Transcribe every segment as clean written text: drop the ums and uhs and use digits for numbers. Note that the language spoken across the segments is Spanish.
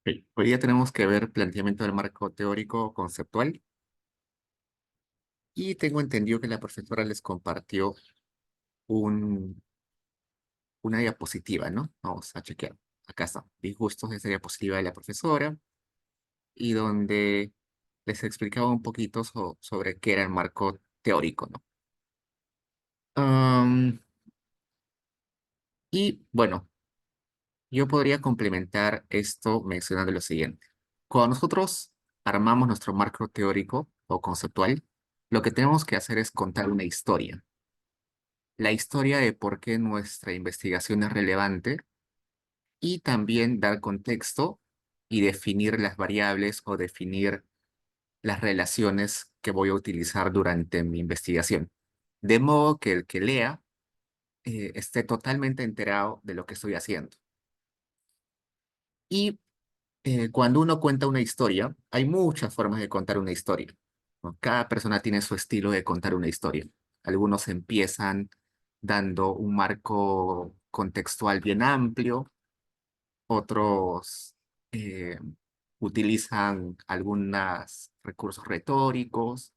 Ok, hoy día tenemos que ver planteamiento del marco teórico conceptual y tengo entendido que la profesora les compartió un, una diapositiva, ¿no? Vamos a chequear. Acá está. Vi justo esa diapositiva de la profesora y donde les explicaba un poquito sobre qué era el marco teórico, ¿no? Am, y bueno, yo podría complementar esto mencionando lo siguiente. Cuando nosotros armamos nuestro marco teórico o conceptual, lo que tenemos que hacer es contar una historia. La historia de por qué nuestra investigación es relevante y también dar contexto y definir las variables o definir las relaciones que voy a utilizar durante mi investigación. De modo que el que lea esté totalmente enterado de lo que estoy haciendo. Y cuando uno cuenta una historia, hay muchas formas de contar una historia, ¿no? Cada persona tiene su estilo de contar una historia. Algunos empiezan dando un marco contextual bien amplio, otros eh, utilizan algunos recursos retóricos,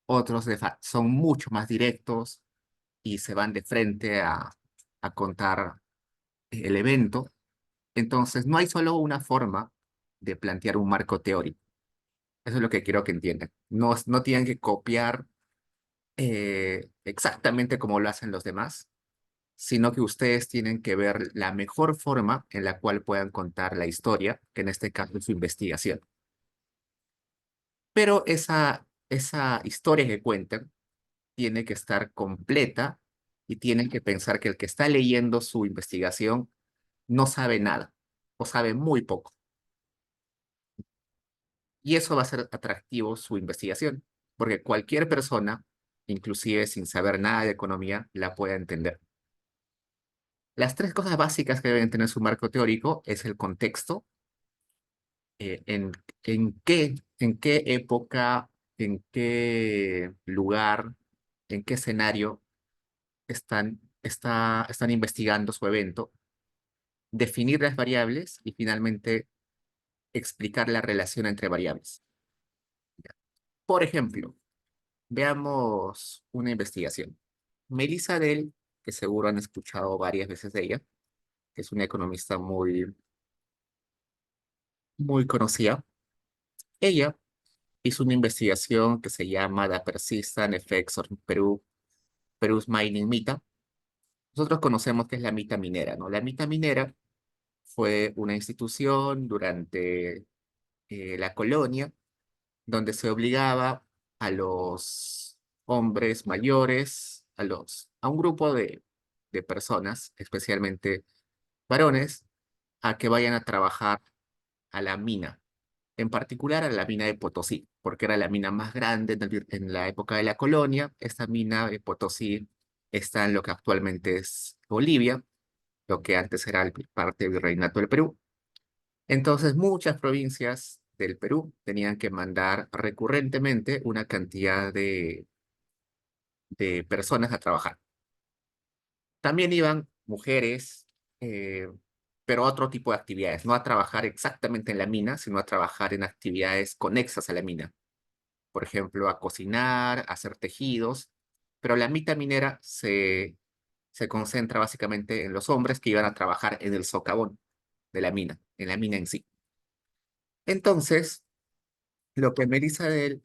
otros son mucho más directos y se van de frente a contar el evento. Entonces, no hay solo una forma de plantear un marco teórico. Eso es lo que quiero que entiendan. No tienen que copiar exactamente como lo hacen los demás, sino que ustedes tienen que ver la mejor forma en la cual puedan contar la historia, que en este caso es su investigación. Pero esa historia que cuentan tiene que estar completa y tienen que pensar que el que está leyendo su investigación no sabe nada o sabe muy poco. Y eso va a ser atractivo su investigación, porque cualquier persona, inclusive sin saber nada de economía, la puede entender. Las tres cosas básicas que deben tener su marco teórico es el contexto, eh, en, en qué época, en qué lugar, en qué escenario están investigando su evento, definir las variables y finalmente explicar la relación entre variables. Por ejemplo, veamos una investigación. Melissa Dell, que seguro han escuchado varias veces de ella, que es una economista muy conocida. Ella hizo una investigación que se llama The Persistent Effects of Peru's Mining Mita. Nosotros conocemos qué es la mita minera, ¿no? La mita minera fue una institución durante la colonia donde se obligaba a los hombres mayores, a un grupo de personas, especialmente varones, a que vayan a trabajar a la mina, en particular a la mina de Potosí, porque era la mina más grande en la época de la colonia. Esta mina de Potosí está en lo que actualmente es Bolivia, lo que antes era parte del Virreinato del Perú. Entonces, muchas provincias del Perú tenían que mandar recurrentemente una cantidad de personas a trabajar. También iban mujeres, eh, pero a otro tipo de actividades, no a trabajar exactamente en la mina, sino a trabajar en actividades conexas a la mina. Por ejemplo, a cocinar, a hacer tejidos, pero la mita minera se concentra básicamente en los hombres que iban a trabajar en el socavón de la mina, en la mina en sí. Entonces, lo que Melissa Dell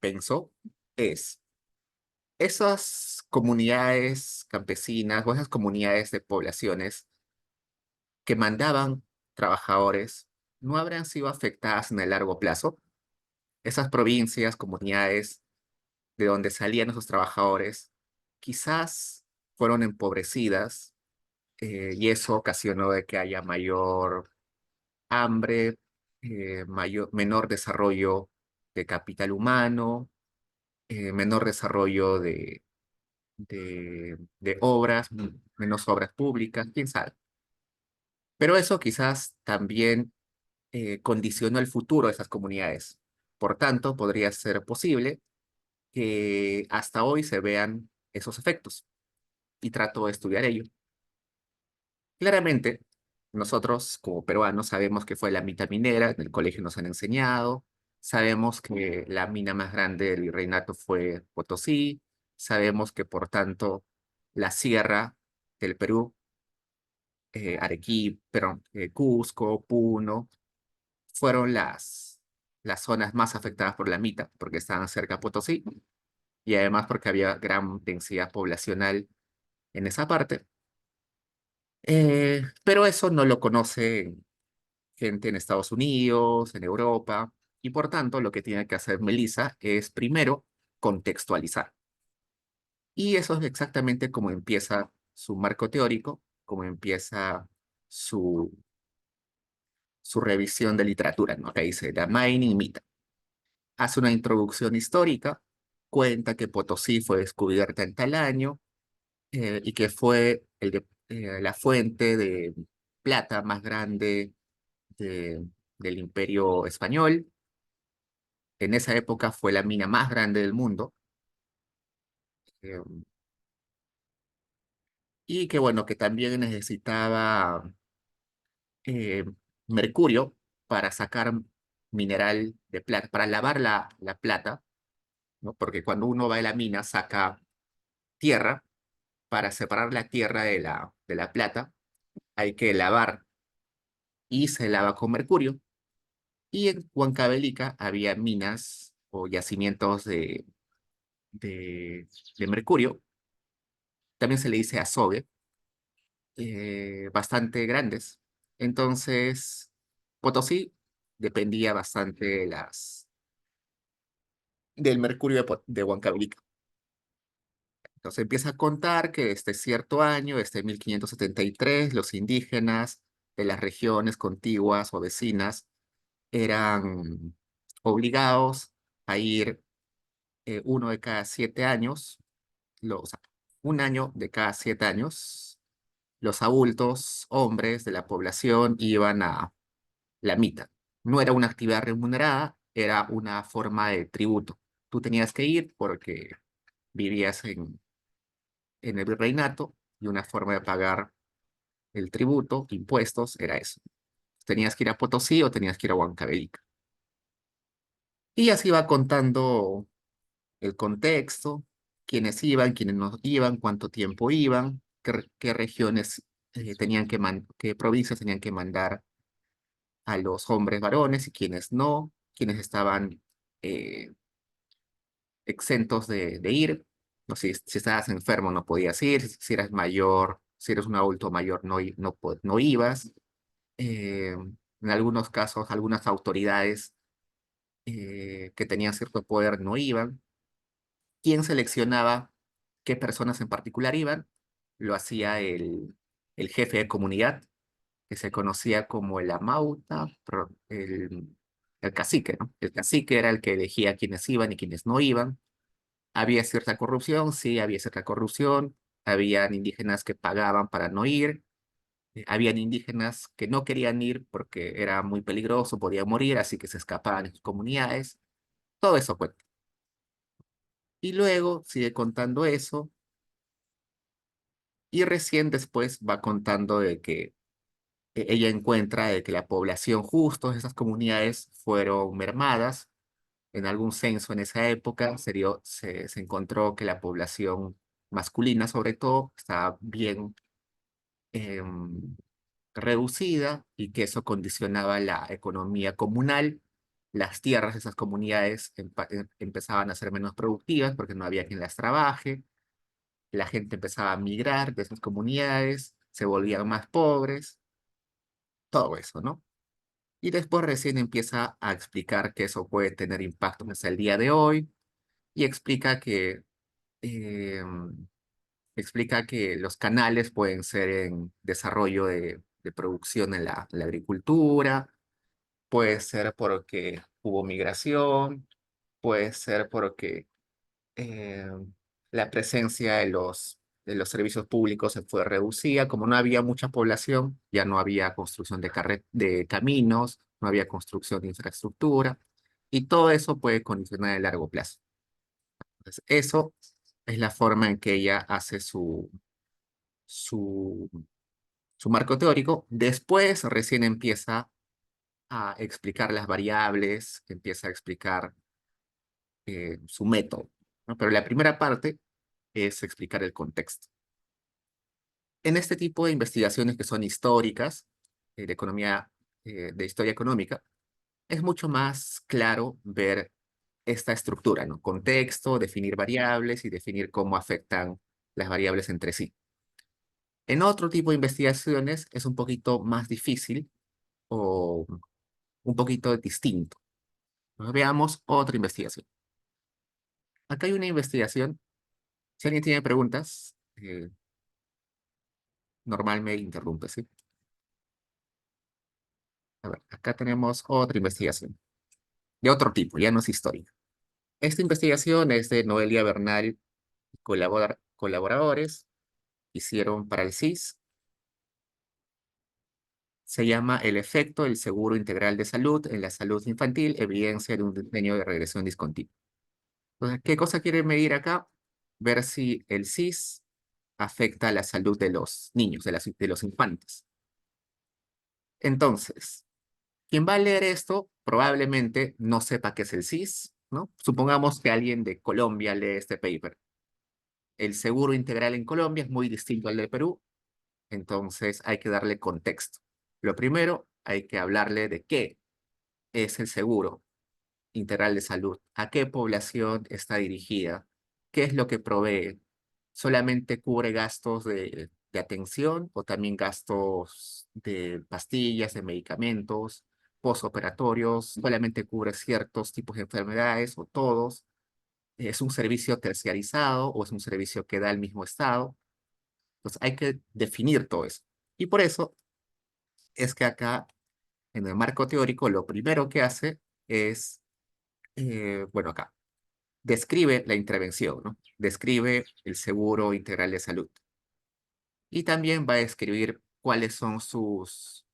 pensó es, esas comunidades campesinas o esas comunidades de poblaciones que mandaban trabajadores no habrán sido afectadas en el largo plazo. Esas provincias, comunidades de donde salían esos trabajadores, quizás fueron empobrecidas y eso ocasionó de que haya mayor hambre, menor desarrollo de capital humano, menor desarrollo de obras, menos obras públicas, quién sabe. Pero eso quizás también condicionó el futuro de esas comunidades. Por tanto, podría ser posible que hasta hoy se vean esos efectos y trato de estudiar ello. Claramente, nosotros como peruanos sabemos que fue la mitad minera, en el colegio nos han enseñado, sabemos que la mina más grande del virreinato fue Potosí, sabemos que por tanto la sierra del Perú, Arequipa, perdón, Cusco, Puno, fueron las zonas más afectadas por la mina, porque estaban cerca a Potosí y además porque había gran densidad poblacional en esa parte. Pero eso no lo conoce gente en Estados Unidos, en Europa, y por tanto lo que tiene que hacer Melissa es primero contextualizar. Y eso es exactamente como empieza su marco teórico, como empieza su, su revisión de literatura, ¿no? Que dice The Mining Myth. Hace una introducción histórica, cuenta que Potosí fue descubierta en tal año y que fue la fuente de plata más grande de- del Imperio Español. En esa época fue la mina más grande del mundo. eh, y que bueno, que también necesitaba eh, mercurio para sacar mineral de plata, para lavar la plata, ¿no? Porque cuando uno va a la mina saca tierra, para separar la tierra de la plata, hay que lavar y se lava con mercurio. Y en Huancavelica había minas o yacimientos de, de mercurio, también se le dice azogue, bastante grandes. Entonces, Potosí dependía bastante del mercurio de Huancavelica. Entonces empieza a contar que este cierto año, este 1573, los indígenas de las regiones contiguas o vecinas eran obligados a ir uno de cada 7 años, o sea, un año de cada 7 años, los adultos, hombres de la población iban a la mitad. No era una actividad remunerada, era una forma de tributo. Tú tenías que ir porque vivías en el virreinato y una forma de pagar el tributo, impuestos, era eso. Tenías que ir a Potosí o tenías que ir a Huancavelica. Y así va contando el contexto, quiénes iban, quiénes no iban, cuánto tiempo iban, qué regiones qué provincias tenían que mandar a los hombres varones y quiénes no, quiénes estaban eh, exentos de ir. No sé, si estabas enfermo no podías ir, si eras mayor, si eres un adulto mayor no ibas. En algunos casos, algunas autoridades que tenían cierto poder no iban. ¿Quién seleccionaba qué personas en particular iban? Lo hacía el jefe de comunidad, que se conocía como el amauta, el cacique, ¿no? El cacique era el que elegía quiénes iban y quiénes no iban. Había cierta corrupción, sí, había cierta corrupción. Habían indígenas que pagaban para no ir. Habían indígenas que no querían ir porque era muy peligroso, podían morir, así que se escapaban de sus comunidades. Todo eso cuenta. Y luego sigue contando eso y recién después va contando de que ella encuentra de que la población justo de esas comunidades fueron mermadas. En algún censo en esa época se encontró que la población masculina, sobre todo, estaba bien em, reducida y que eso condicionaba la economía comunal. Las tierras de esas comunidades empezaban a ser menos productivas porque no había quien las trabaje. La gente empezaba a migrar de esas comunidades, se volvían más pobres, todo eso, ¿no? Y después recién empieza a explicar que eso puede tener impactos hasta el día de hoy y eh, explica que los canales pueden ser en desarrollo de producción en la agricultura, puede ser porque hubo migración, puede ser porque eh, la presencia de los servicios públicos se fue reducida. Como no había mucha población, ya no había construcción de caminos, no había construcción de infraestructura, y todo eso puede condicionar a largo plazo. Entonces, eso es la forma en que ella hace su su marco teórico. Después recién empieza a explicar las variables, empieza a explicar su método, ¿no? Pero la primera parte es explicar el contexto. En este tipo de investigaciones que son históricas, de economía, de historia económica, es mucho más claro ver esta estructura, ¿no? Contexto, definir variables y definir cómo afectan las variables entre sí. En otro tipo de investigaciones es un poquito más difícil o un poquito distinto. Pues veamos otra investigación. Acá hay una investigación. Si alguien tiene preguntas, normal me interrumpe, ¿sí? A ver, acá tenemos otra investigación de otro tipo, ya no es histórica. Esta investigación es de Noelia Bernal y colaboradores. Hicieron para el CIS. Se llama El efecto del seguro integral de salud en la salud infantil, evidencia de un diseño de regresión discontinua. Entonces, ¿qué cosa quiere medir acá? Ver si el CIS afecta a la salud de los niños, de los infantes. Entonces, quien va a leer esto probablemente no sepa qué es el CIS, ¿no? Supongamos que alguien de Colombia lee este paper. El seguro integral en Colombia es muy distinto al de Perú, entonces hay que darle contexto. Lo primero, hay que hablarle de qué es el seguro integral de salud, a qué población está dirigida, qué es lo que provee. ¿Solamente cubre gastos de atención o también gastos de pastillas, de medicamentos, posoperatorios? ¿Solamente cubre ciertos tipos de enfermedades o todos? ¿Es un servicio terciarizado o es un servicio que da el mismo Estado? Entonces hay que definir todo eso. Y por eso es que acá, en el marco teórico, lo primero que hace es, bueno, acá, describe la intervención, ¿no? Describe el seguro integral de salud. Y también va a describir cuáles son sus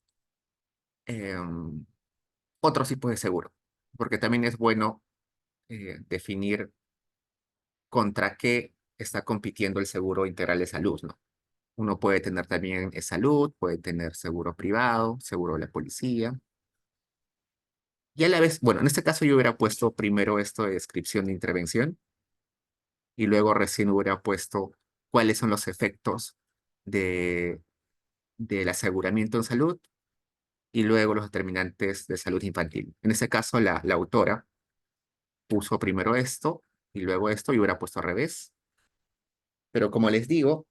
otros tipos de seguro. Porque también es bueno definir contra qué está compitiendo el seguro integral de salud, ¿no? Uno puede tener también salud, puede tener seguro privado, seguro de la policía. Y a la vez, bueno, en este caso yo hubiera puesto primero esto de descripción de intervención y luego recién hubiera puesto cuáles son los efectos de, del aseguramiento en salud y luego los determinantes de salud infantil. En este caso, la autora puso primero esto y luego esto y hubiera puesto al revés. Pero como les digo,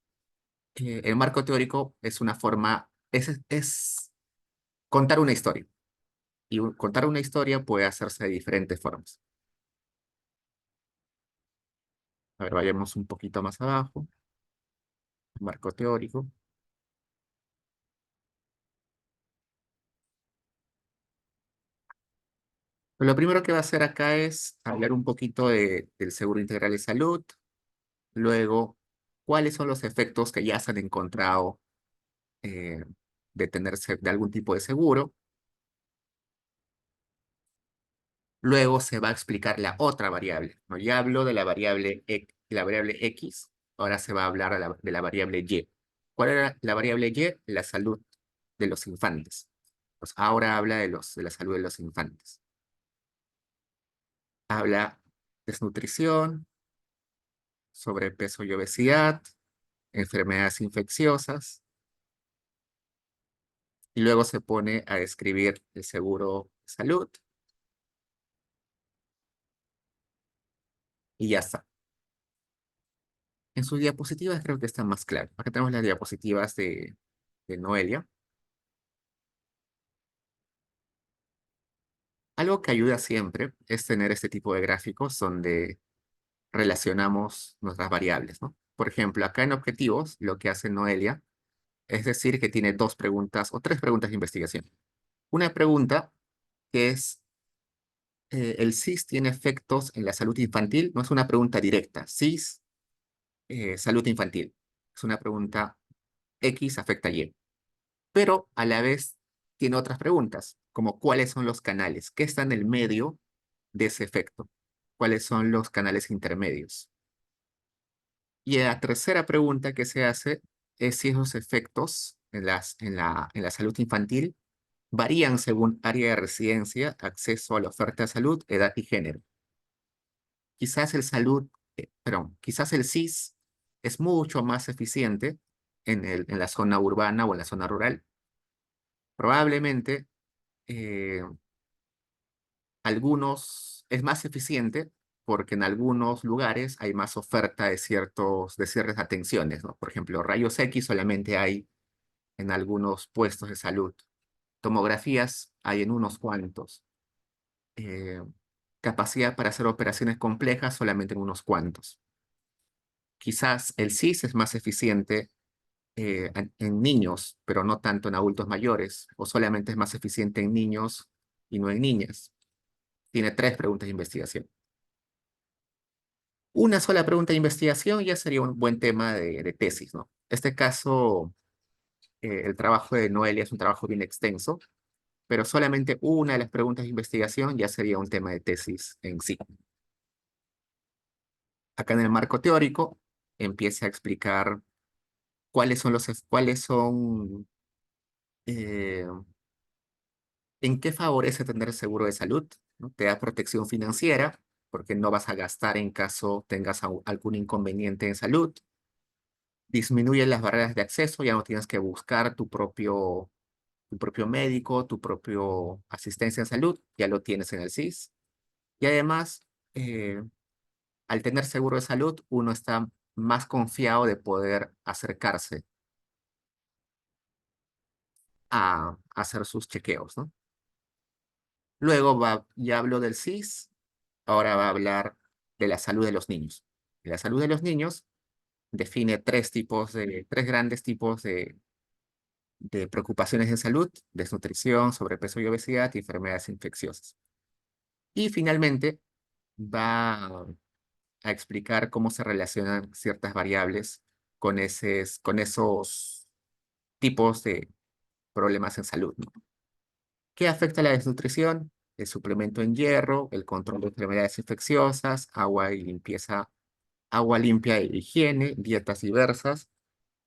el marco teórico es una forma, es contar una historia. Y contar una historia puede hacerse de diferentes formas. A ver, vayamos un poquito más abajo. Marco teórico. Lo primero que va a hacer acá es hablar un poquito del seguro integral de salud. Luego, cuáles son los efectos que ya se han encontrado eh, de tenerse de algún tipo de seguro. Luego se va a explicar la otra variable, ¿no? Ya hablo de la variable X, ahora se va a hablar de la variable Y. ¿Cuál era la variable Y? La salud de los infantes. Pues ahora habla de la salud de los infantes. Habla desnutrición, sobrepeso y obesidad, enfermedades infecciosas, y luego se pone a describir el seguro de salud y ya está. En sus diapositivas creo que está más claro. Acá tenemos las diapositivas de Noelia. Algo que ayuda siempre es tener este tipo de gráficos donde relacionamos nuestras variables, ¿no? Por ejemplo, acá en objetivos, lo que hace Noelia es decir que tiene dos preguntas o tres preguntas de investigación. Una pregunta que es, ¿el CIS tiene efectos en la salud infantil? No es una pregunta directa. CIS, salud infantil. Es una pregunta X afecta Y. Pero a la vez tiene otras preguntas, como cuáles son los canales, qué está en el medio de ese efecto, cuáles son los canales intermedios. Y la tercera pregunta que se hace es si esos efectos en la salud infantil varían según área de residencia, acceso a la oferta de salud, edad y género. Quizás el SIS es mucho más eficiente en la zona urbana o en la zona rural. Probablemente eh, es más eficiente porque en algunos lugares hay más oferta de ciertas atenciones, ¿no? Por ejemplo, rayos X solamente hay en algunos puestos de salud. Tomografías hay en unos cuantos. Eh, Capacidad para hacer operaciones complejas solamente en unos cuantos. Quizás el SIS es más eficiente en niños, pero no tanto en adultos mayores, o solamente es más eficiente en niños y no en niñas. Tiene 3 preguntas de investigación. Una sola pregunta de investigación ya sería un buen tema de tesis, ¿no? Este caso, el trabajo de Noelia es un trabajo bien extenso, pero solamente una de las preguntas de investigación ya sería un tema de tesis en sí. Acá en el marco teórico empieza a explicar cuáles son, eh, en qué favorece tener seguro de salud, ¿no? Te da protección financiera, porque no vas a gastar en caso tengas algún inconveniente en salud. Disminuye las barreras de acceso, ya no tienes que buscar tu propio médico, tu propio asistencia en salud, ya lo tienes en el SIS. Y además, eh, al tener seguro de salud, uno está más confiado de poder acercarse a hacer sus chequeos, ¿no? Luego ya habló del SIS, ahora va a hablar de la salud de los niños. La salud de los niños define tres grandes tipos de preocupaciones en salud: desnutrición, sobrepeso y obesidad y enfermedades infecciosas. Y finalmente va a explicar cómo se relacionan ciertas variables con esos tipos de problemas en salud, ¿no? ¿Qué afecta a la desnutrición? El suplemento en hierro, el control de enfermedades infecciosas, agua limpia e higiene, dietas diversas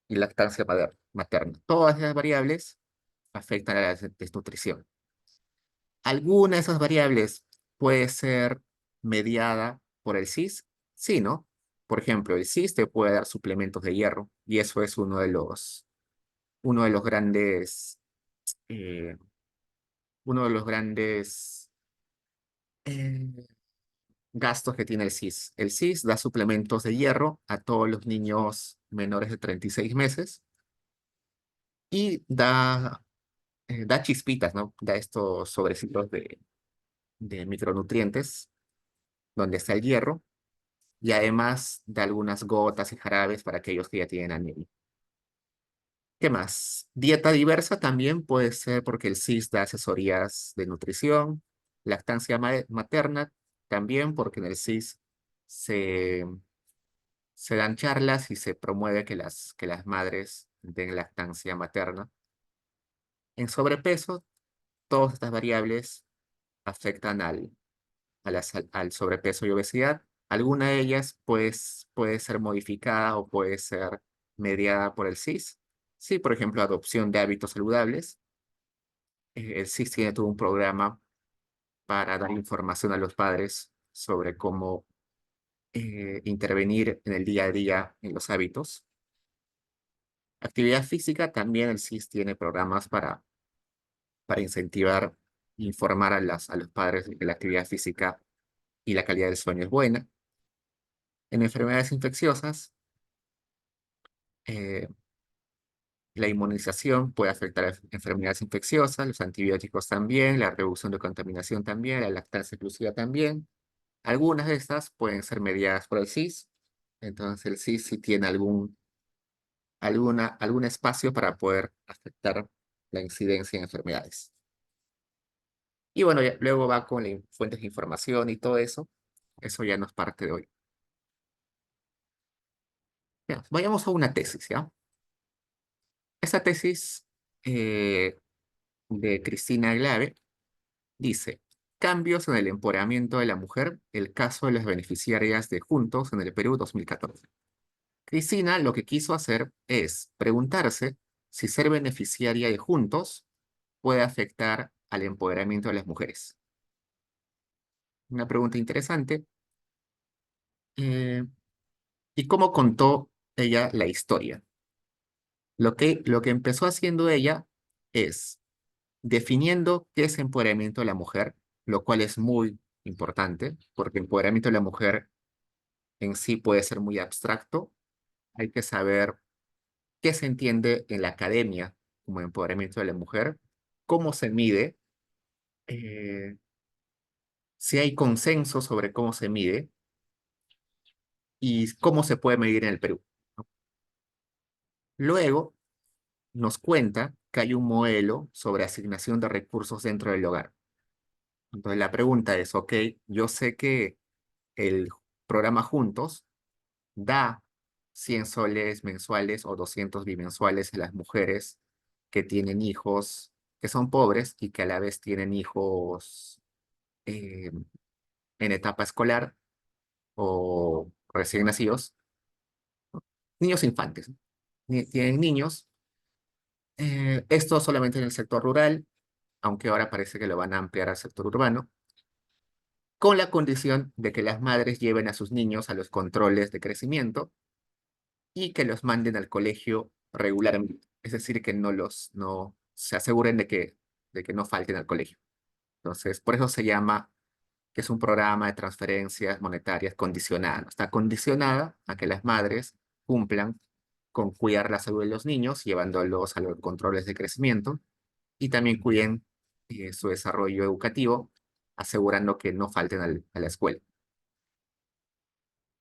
y lactancia materna. Todas esas variables afectan a la desnutrición. ¿Alguna de esas variables puede ser mediada por el SIS? Sí, ¿no? Por ejemplo, el SIS te puede dar suplementos de hierro y eso es eh, uno de los grandes eh, gastos que tiene el SIS. El SIS da suplementos de hierro a todos los niños menores de 36 meses y da chispitas, ¿no? Da estos sobrecitos de micronutrientes donde está el hierro y además da algunas gotas y jarabes para aquellos que ya tienen anemia. ¿Qué más? Dieta diversa también puede ser porque el SIS da asesorías de nutrición, lactancia materna también porque en el SIS se, se dan charlas y se promueve que las madres den lactancia materna. En sobrepeso, todas estas variables afectan al sobrepeso y obesidad. Alguna de ellas puede ser modificada o puede ser mediada por el SIS. Sí, por ejemplo, adopción de hábitos saludables. El SIS tiene todo un programa para dar información a los padres sobre cómo intervenir en el día a día en los hábitos. Actividad física, también el SIS tiene programas para incentivar e informar a los padres de que la actividad física y la calidad del sueño es buena. En enfermedades infecciosas, eh, la inmunización puede afectar a enfermedades infecciosas, los antibióticos también, la reducción de contaminación también, la lactancia exclusiva también. Algunas de estas pueden ser mediadas por el SIS. Entonces el SIS sí tiene algún espacio para poder afectar la incidencia en enfermedades. Y bueno, luego va con fuentes de información y todo eso. Eso ya no es parte de hoy. Ya, vayamos a una tesis, ¿ya? Esta tesis eh, de Cristina Glave dice: cambios en el empoderamiento de la mujer, el caso de las beneficiarias de Juntos en el Perú 2014. Cristina lo que quiso hacer es preguntarse si ser beneficiaria de Juntos puede afectar al empoderamiento de las mujeres. Una pregunta interesante. Eh, ¿Y cómo contó ella la historia? Lo que empezó haciendo ella es definiendo qué es empoderamiento de la mujer, lo cual es muy importante, porque empoderamiento de la mujer en sí puede ser muy abstracto. Hay que saber qué se entiende en la academia como empoderamiento de la mujer, cómo se mide, eh, si hay consenso sobre cómo se mide y cómo se puede medir en el Perú. Luego nos cuenta que hay un modelo sobre asignación de recursos dentro del hogar. Entonces la pregunta es, ok, yo sé que el programa Juntos da 100 soles mensuales o 200 bimensuales a las mujeres que tienen hijos que son pobres y que a la vez tienen hijos eh, en etapa escolar o recién nacidos, niños infantes, ¿no? Tienen niños, esto solamente en el sector rural, aunque ahora parece que lo van a ampliar al sector urbano, con la condición de que las madres lleven a sus niños a los controles de crecimiento y que los manden al colegio regularmente. Es decir, que no se aseguren de que no falten al colegio. Entonces, por eso se llama que es un programa de transferencias monetarias condicionada, ¿no? Está condicionada a que las madres cumplan con cuidar la salud de los niños, llevándolos a los controles de crecimiento y también cuiden su desarrollo educativo, asegurando que no falten a la escuela.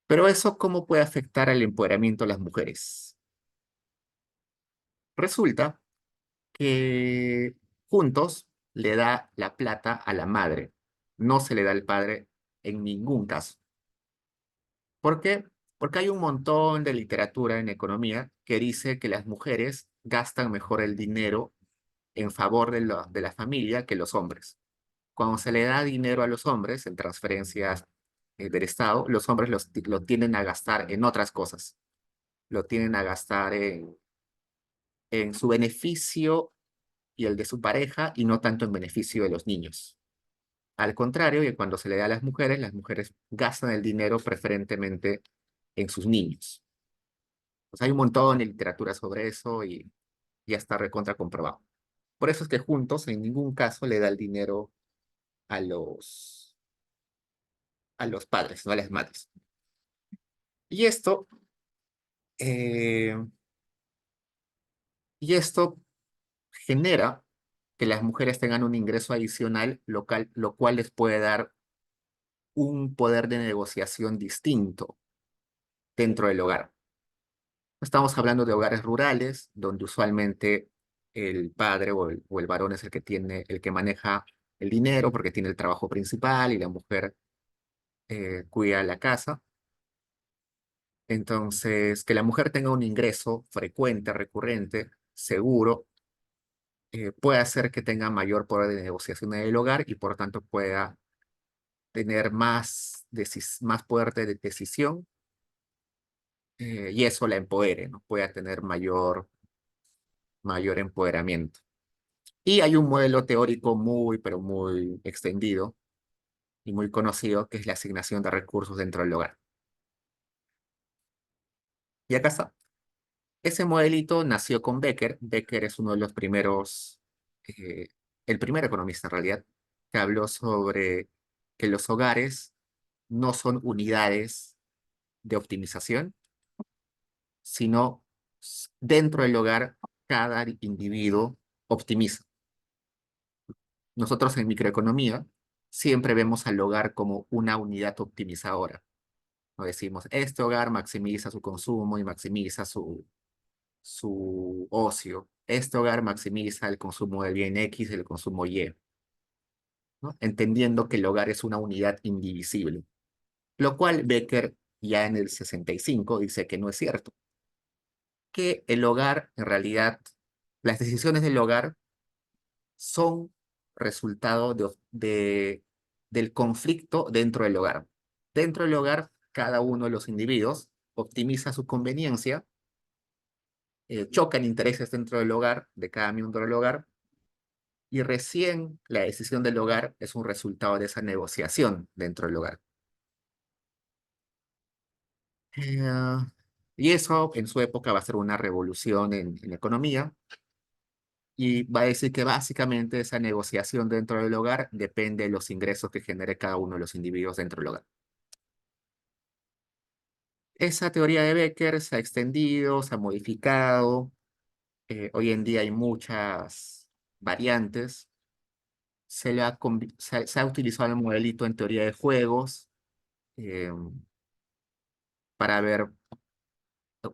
Pero eso, ¿cómo puede afectar al empoderamiento de las mujeres? Resulta que Juntos le da la plata a la madre, no se le da al padre en ningún caso. ¿Por qué? Porque hay un montón de literatura en economía que dice que las mujeres gastan mejor el dinero en favor de la familia que los hombres. Cuando se le da dinero a los hombres en transferencias del Estado, los hombres lo tienden a gastar en otras cosas. Lo tienden a gastar en su beneficio y el de su pareja y no tanto en beneficio de los niños. Al contrario, que cuando se le da a las mujeres gastan el dinero preferentemente en sus niños. Pues hay un montón de literatura sobre eso y ya está recontra comprobado. Por eso es que Juntos en ningún caso le da el dinero a los padres, no a las madres. Y esto, eh, y esto genera que las mujeres tengan un ingreso adicional local, lo cual les puede dar un poder de negociación distinto dentro del hogar. Estamos hablando de hogares rurales, donde usualmente el padre o el varón es el que maneja el dinero porque tiene el trabajo principal y la mujer cuida la casa. Entonces, que la mujer tenga un ingreso frecuente, recurrente, seguro, puede hacer que tenga mayor poder de negociación en el hogar y por tanto pueda tener más poder de decisión y eso la empodere, ¿no? Pueda tener mayor empoderamiento. Y hay un modelo teórico muy, pero muy extendido y muy conocido, que es la asignación de recursos dentro del hogar. Y acá está. Ese modelito nació con Becker. Becker es uno de los primeros, eh, el primer economista en realidad, que habló sobre que los hogares no son unidades de optimización, sino dentro del hogar cada individuo optimiza. Nosotros en microeconomía siempre vemos al hogar como una unidad optimizadora. No decimos, este hogar maximiza su consumo y maximiza su ocio. Este hogar maximiza el consumo del bien X y el consumo Y, ¿no? Entendiendo que el hogar es una unidad indivisible. Lo cual Becker ya en el 65 dice que no es cierto. Que el hogar, en realidad, las decisiones del hogar son resultado del conflicto dentro del hogar. Dentro del hogar, cada uno de los individuos optimiza su conveniencia chocan intereses dentro del hogar, de cada miembro del hogar, y recién la decisión del hogar es un resultado de esa negociación dentro del hogar. Eh, y eso en su época va a ser una revolución en la economía y va a decir que básicamente esa negociación dentro del hogar depende de los ingresos que genere cada uno de los individuos dentro del hogar. Esa teoría de Becker se ha extendido, se ha modificado. Hoy en día hay muchas variantes. Se ha utilizado el modelito en teoría de juegos eh, para ver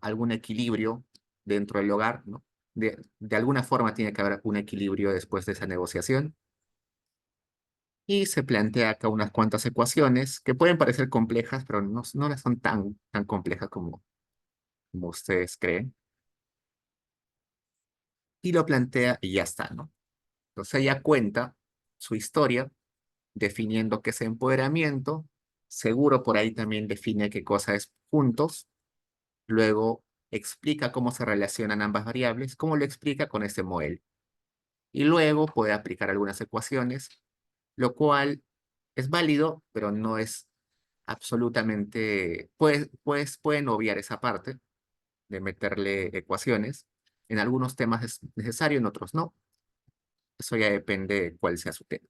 algún equilibrio dentro del hogar, ¿no? De alguna forma tiene que haber un equilibrio después de esa negociación. Y se plantea acá unas cuantas ecuaciones que pueden parecer complejas, pero no las son tan complejas como ustedes creen. Y lo plantea y ya está, ¿no? Entonces ella cuenta su historia definiendo qué es empoderamiento. Seguro por ahí también define qué cosa es puntos. Luego explica cómo se relacionan ambas variables, cómo lo explica con este modelo. Y luego puede aplicar algunas ecuaciones, lo cual es válido, pero no es absolutamente, pueden obviar esa parte de meterle ecuaciones. En algunos temas es necesario, en otros no. Eso ya depende de cuál sea su tema.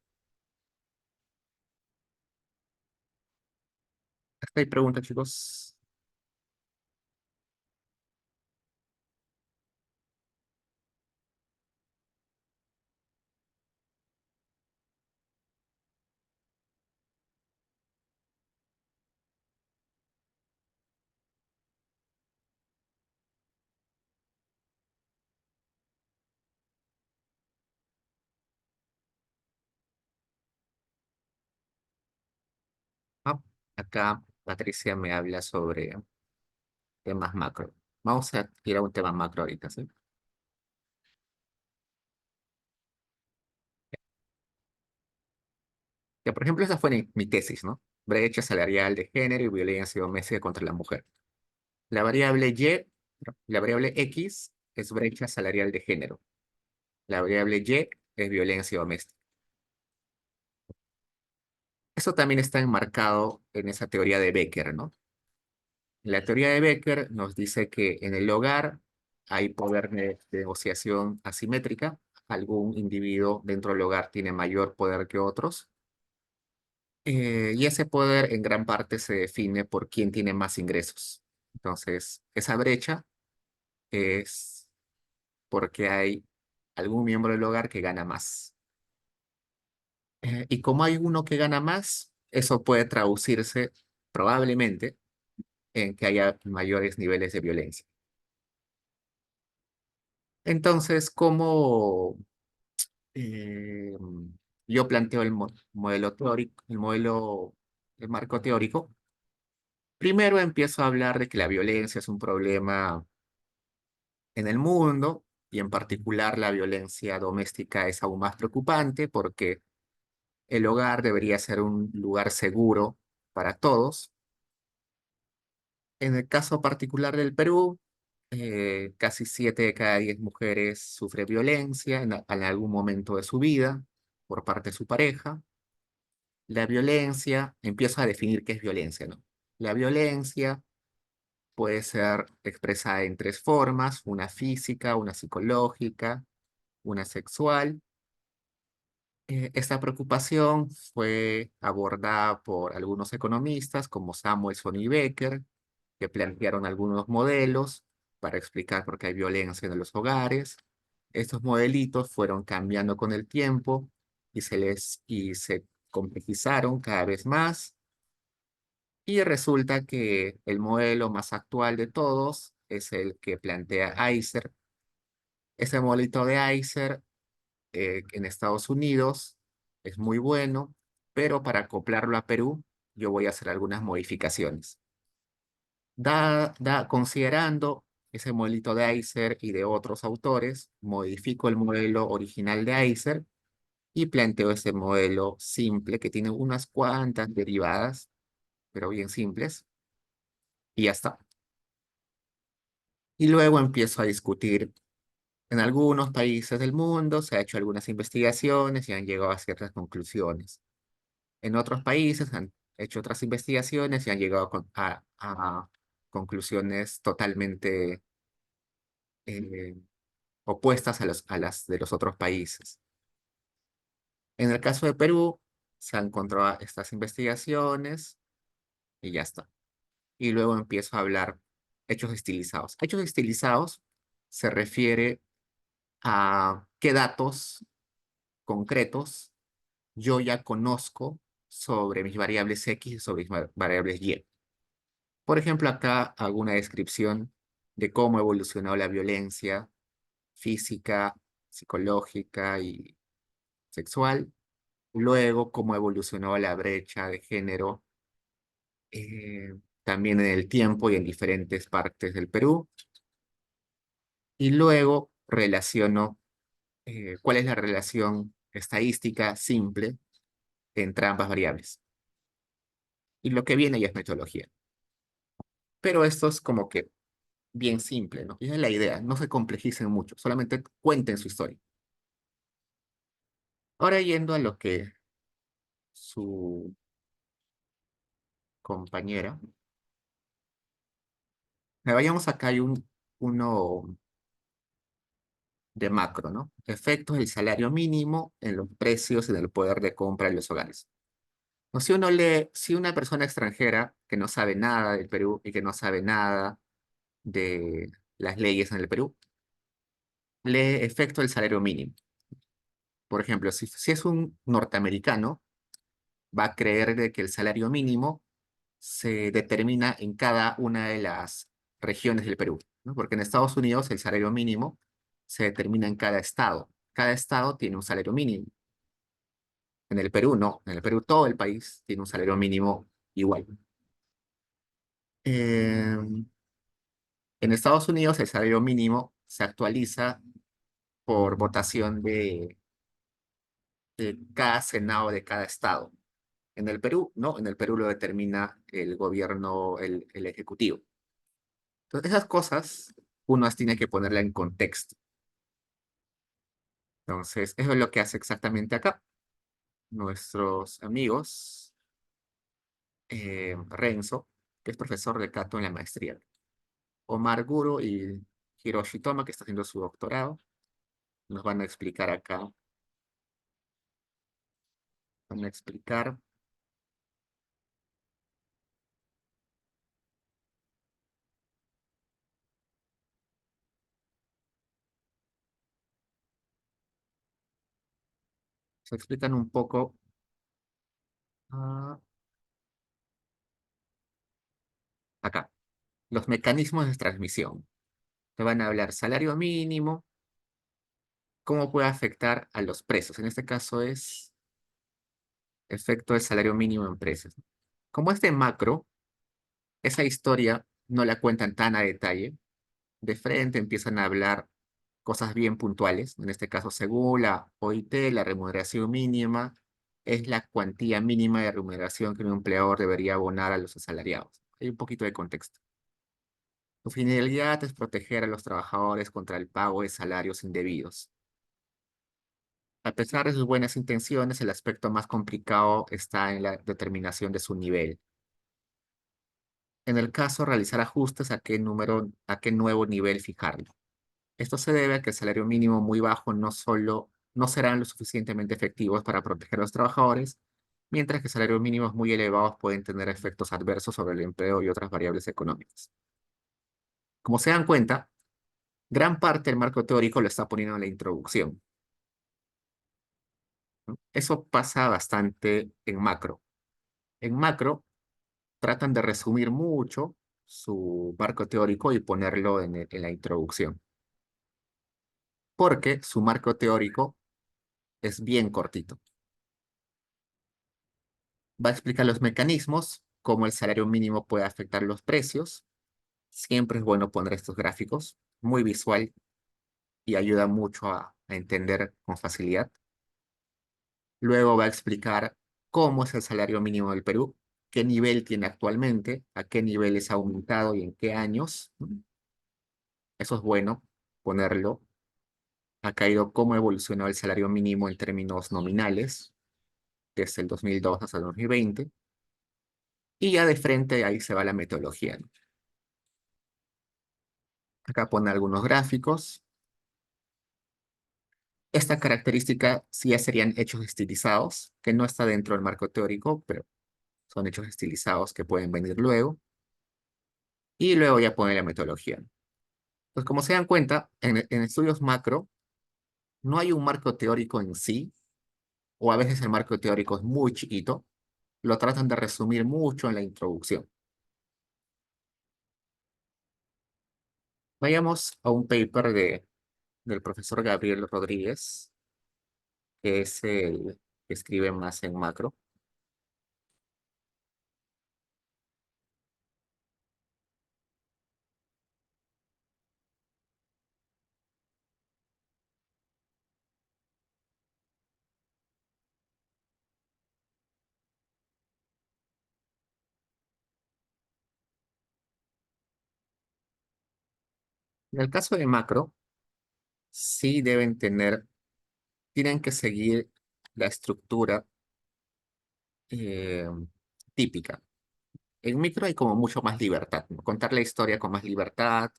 Hasta ahí preguntas, chicos. Ah, acá Patricia me habla sobre temas macro. Vamos a ir a un tema macro ahorita, ¿sí? Que, por ejemplo, esa fue mi tesis, ¿no? Brecha salarial de género y violencia doméstica contra la mujer. La variable Y, la variable X es brecha salarial de género. La variable Y es violencia doméstica. Eso también está enmarcado en esa teoría de Becker, ¿no? La teoría de Becker nos dice que en el hogar hay poder de negociación asimétrica. Algún individuo dentro del hogar tiene mayor poder que otros. Y ese poder en gran parte se define por quién tiene más ingresos. Entonces, esa brecha es porque hay algún miembro del hogar que gana más. Y como hay uno que gana más, eso puede traducirse probablemente en que haya mayores niveles de violencia. Entonces, como eh, yo planteo modelo teórico, el marco teórico, primero empiezo a hablar de que la violencia es un problema en el mundo y en particular la violencia doméstica es aún más preocupante porque el hogar debería ser un lugar seguro para todos. En el caso particular del Perú, casi 7 de cada 10 mujeres sufren violencia en algún momento de su vida por parte de su pareja. La violencia, empiezo a definir qué es violencia, ¿no? La violencia puede ser expresada en tres formas: una física, una psicológica, una sexual. Esta preocupación fue abordada por algunos economistas como Samuelson y Becker, que plantearon algunos modelos para explicar por qué hay violencia en los hogares. Estos modelitos fueron cambiando con el tiempo y se complejizaron cada vez más. Y resulta que el modelo más actual de todos es el que plantea Iser. Ese modelito de Iser en Estados Unidos es muy bueno, pero para acoplarlo a Perú, yo voy a hacer algunas modificaciones. Considerando ese modelito de Iser y de otros autores, modifico el modelo original de Iser y planteo ese modelo simple que tiene unas cuantas derivadas, pero bien simples, y ya está. Y luego empiezo a discutir. En algunos países del mundo se ha hecho algunas investigaciones y han llegado a ciertas conclusiones. En otros países han hecho otras investigaciones y han llegado a conclusiones totalmente eh, opuestas a las de los otros países. En el caso de Perú, se han encontrado estas investigaciones y ya está. Y luego empiezo a hablar hechos estilizados. Hechos estilizados se refiere a qué datos concretos yo ya conozco sobre mis variables X y sobre mis variables Y. Por ejemplo, acá hago una descripción de cómo ha evolucionado la violencia física, psicológica y sexual. Luego, cómo ha evolucionado la brecha de género eh, también en el tiempo y en diferentes partes del Perú. Y luego relaciono cuál es la relación estadística simple entre ambas variables. Y lo que viene ya es metodología. Pero esto es como que bien simple, ¿no? Y esa es la idea, no se complejicen mucho, solamente cuenten su historia. Ahora yendo a lo que su compañera, vayamos acá, hay uno de macro, ¿no? Efectos del salario mínimo en los precios y en el poder de compra de los hogares. O si uno lee, si una persona extranjera que no sabe nada del Perú y que no sabe nada de las leyes en el Perú, lee efecto del salario mínimo. Por ejemplo, si es un norteamericano, va a creer de que el salario mínimo se determina en cada una de las regiones del Perú, ¿no? Porque en Estados Unidos el salario mínimo se determina en cada estado. Cada estado tiene un salario mínimo. En el Perú no. En el Perú todo el país tiene un salario mínimo igual. En Estados Unidos el salario mínimo se actualiza por votación de cada senado de cada estado. En el Perú, no, en el Perú lo determina el gobierno, el ejecutivo. Entonces, esas cosas uno las tiene que ponerla en contexto. Entonces, eso es lo que hace exactamente acá. Nuestros amigos, Renzo, que es profesor de Cato en la maestría, Omar Guro y Hiroshi Toma, que está haciendo su doctorado, nos van a explicar acá, van a explicar, se explican un poco ah, acá, los mecanismos de transmisión. Te van a hablar salario mínimo, cómo puede afectar a los precios. En este caso es efecto del salario mínimo en precios. Como es de macro, esa historia no la cuentan tan a detalle. De frente empiezan a hablar cosas bien puntuales. En este caso, según la OIT, la remuneración mínima es la cuantía mínima de remuneración que un empleador debería abonar a los asalariados. Hay un poquito de contexto. Su finalidad es proteger a los trabajadores contra el pago de salarios indebidos. A pesar de sus buenas intenciones, el aspecto más complicado está en la determinación de su nivel. En el caso, realizar ajustes a qué nuevo nivel fijarlo. Esto se debe a que el salario mínimo muy bajo no serán lo suficientemente efectivos para proteger a los trabajadores, mientras que salarios mínimos muy elevados pueden tener efectos adversos sobre el empleo y otras variables económicas. Como se dan cuenta, gran parte del marco teórico lo está poniendo en la introducción, ¿no? Eso pasa bastante en macro. En macro, tratan de resumir mucho su marco teórico y ponerlo en la introducción, porque su marco teórico es bien cortito. Va a explicar los mecanismos, cómo el salario mínimo puede afectar los precios. Siempre es bueno poner estos gráficos, muy visual y ayuda mucho a entender con facilidad. Luego va a explicar cómo es el salario mínimo del Perú, qué nivel tiene actualmente, a qué niveles ha aumentado y en qué años. Eso es bueno ponerlo. Ha caído cómo evolucionó el salario mínimo en términos nominales desde el 2002 hasta el 2020. Y ya de frente ahí se va la metodología, ¿no? Acá pone algunos gráficos. Esta característica sí ya serían hechos estilizados, que no está dentro del marco teórico, pero son hechos estilizados que pueden venir luego. Y luego ya pone la metodología. Pues como se dan cuenta, en estudios macro no hay un marco teórico en sí, o a veces el marco teórico es muy chiquito, lo tratan de resumir mucho en la introducción. Vayamos a un paper del profesor Gabriel Rodríguez, que es el que escribe más en macro. En el caso de macro, sí tienen que seguir la estructura eh, típica. En micro hay como mucho más libertad, ¿no? Contar la historia con más libertad,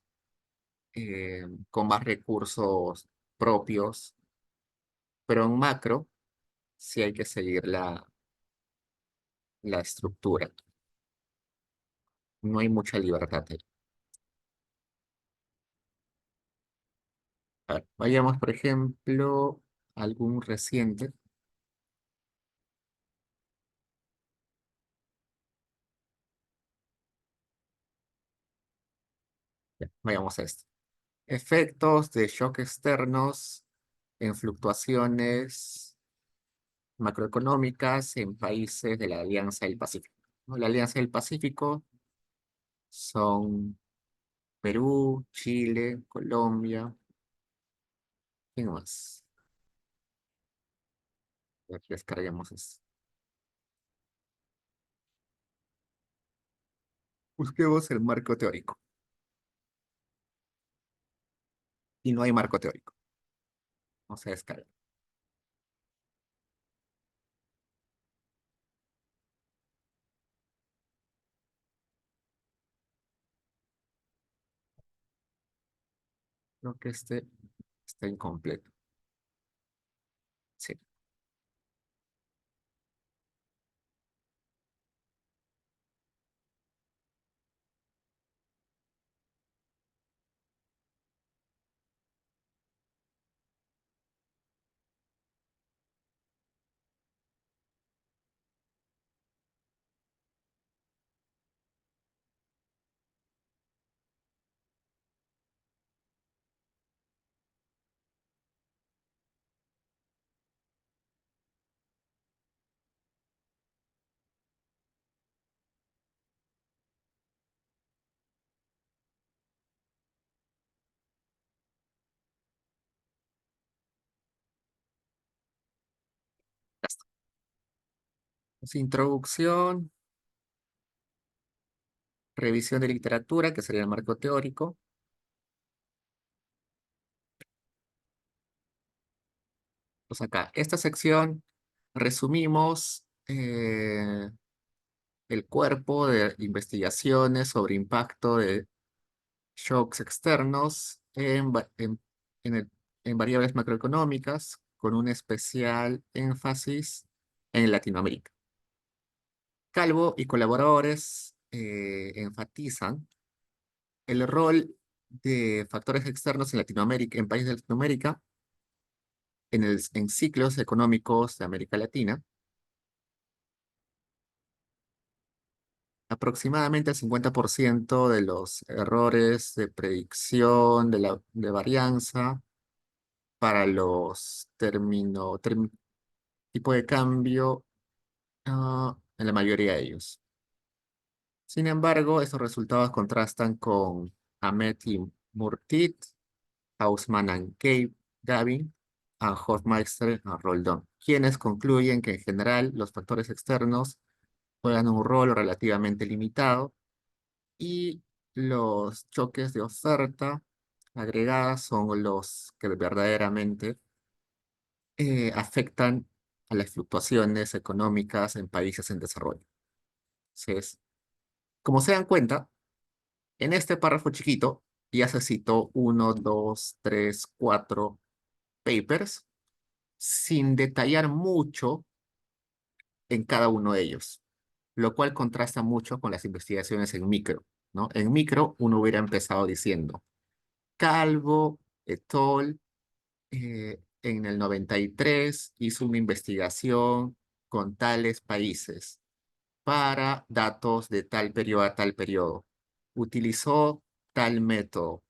con más recursos propios, pero en macro sí hay que seguir la estructura. No hay mucha libertad ahí. A ver, vayamos, por ejemplo, a algún reciente. Ya, vayamos a esto. Efectos de shock externos en fluctuaciones macroeconómicas en países de la Alianza del Pacífico, ¿no? La Alianza del Pacífico son Perú, Chile, Colombia. ¿Quién más? Aquí descarguemos esto. Busquemos el marco teórico. Y no hay marco teórico. Vamos a descargar. Creo que este está incompleto. Sí. Ya está. Pues, introducción, revisión de literatura, que sería el marco teórico. Pues acá, esta sección resumimos el cuerpo de investigaciones sobre impacto de shocks externos en variables macroeconómicas, con un especial énfasis en Latinoamérica. Calvo y colaboradores enfatizan el rol de factores externos en Latinoamérica, en países de Latinoamérica, en ciclos económicos de América Latina. Aproximadamente el 50% de los errores de predicción de varianza para los tipo de cambio, en la mayoría de ellos. Sin embargo, estos resultados contrastan con Ahmed y Murtit, Hausman and Gavin, a Hofmeister y Roldón, quienes concluyen que en general los factores externos juegan un rol relativamente limitado y los choques de oferta agregadas son los que verdaderamente afectan a las fluctuaciones económicas en países en desarrollo. Entonces, como se dan cuenta, en este párrafo chiquito ya se citó uno, dos, tres, cuatro papers sin detallar mucho en cada uno de ellos, lo cual contrasta mucho con las investigaciones en micro, ¿no? En micro uno hubiera empezado diciendo, Calvo et al. En el 93 hizo una investigación con tales países para datos de tal periodo a tal periodo. Utilizó tal método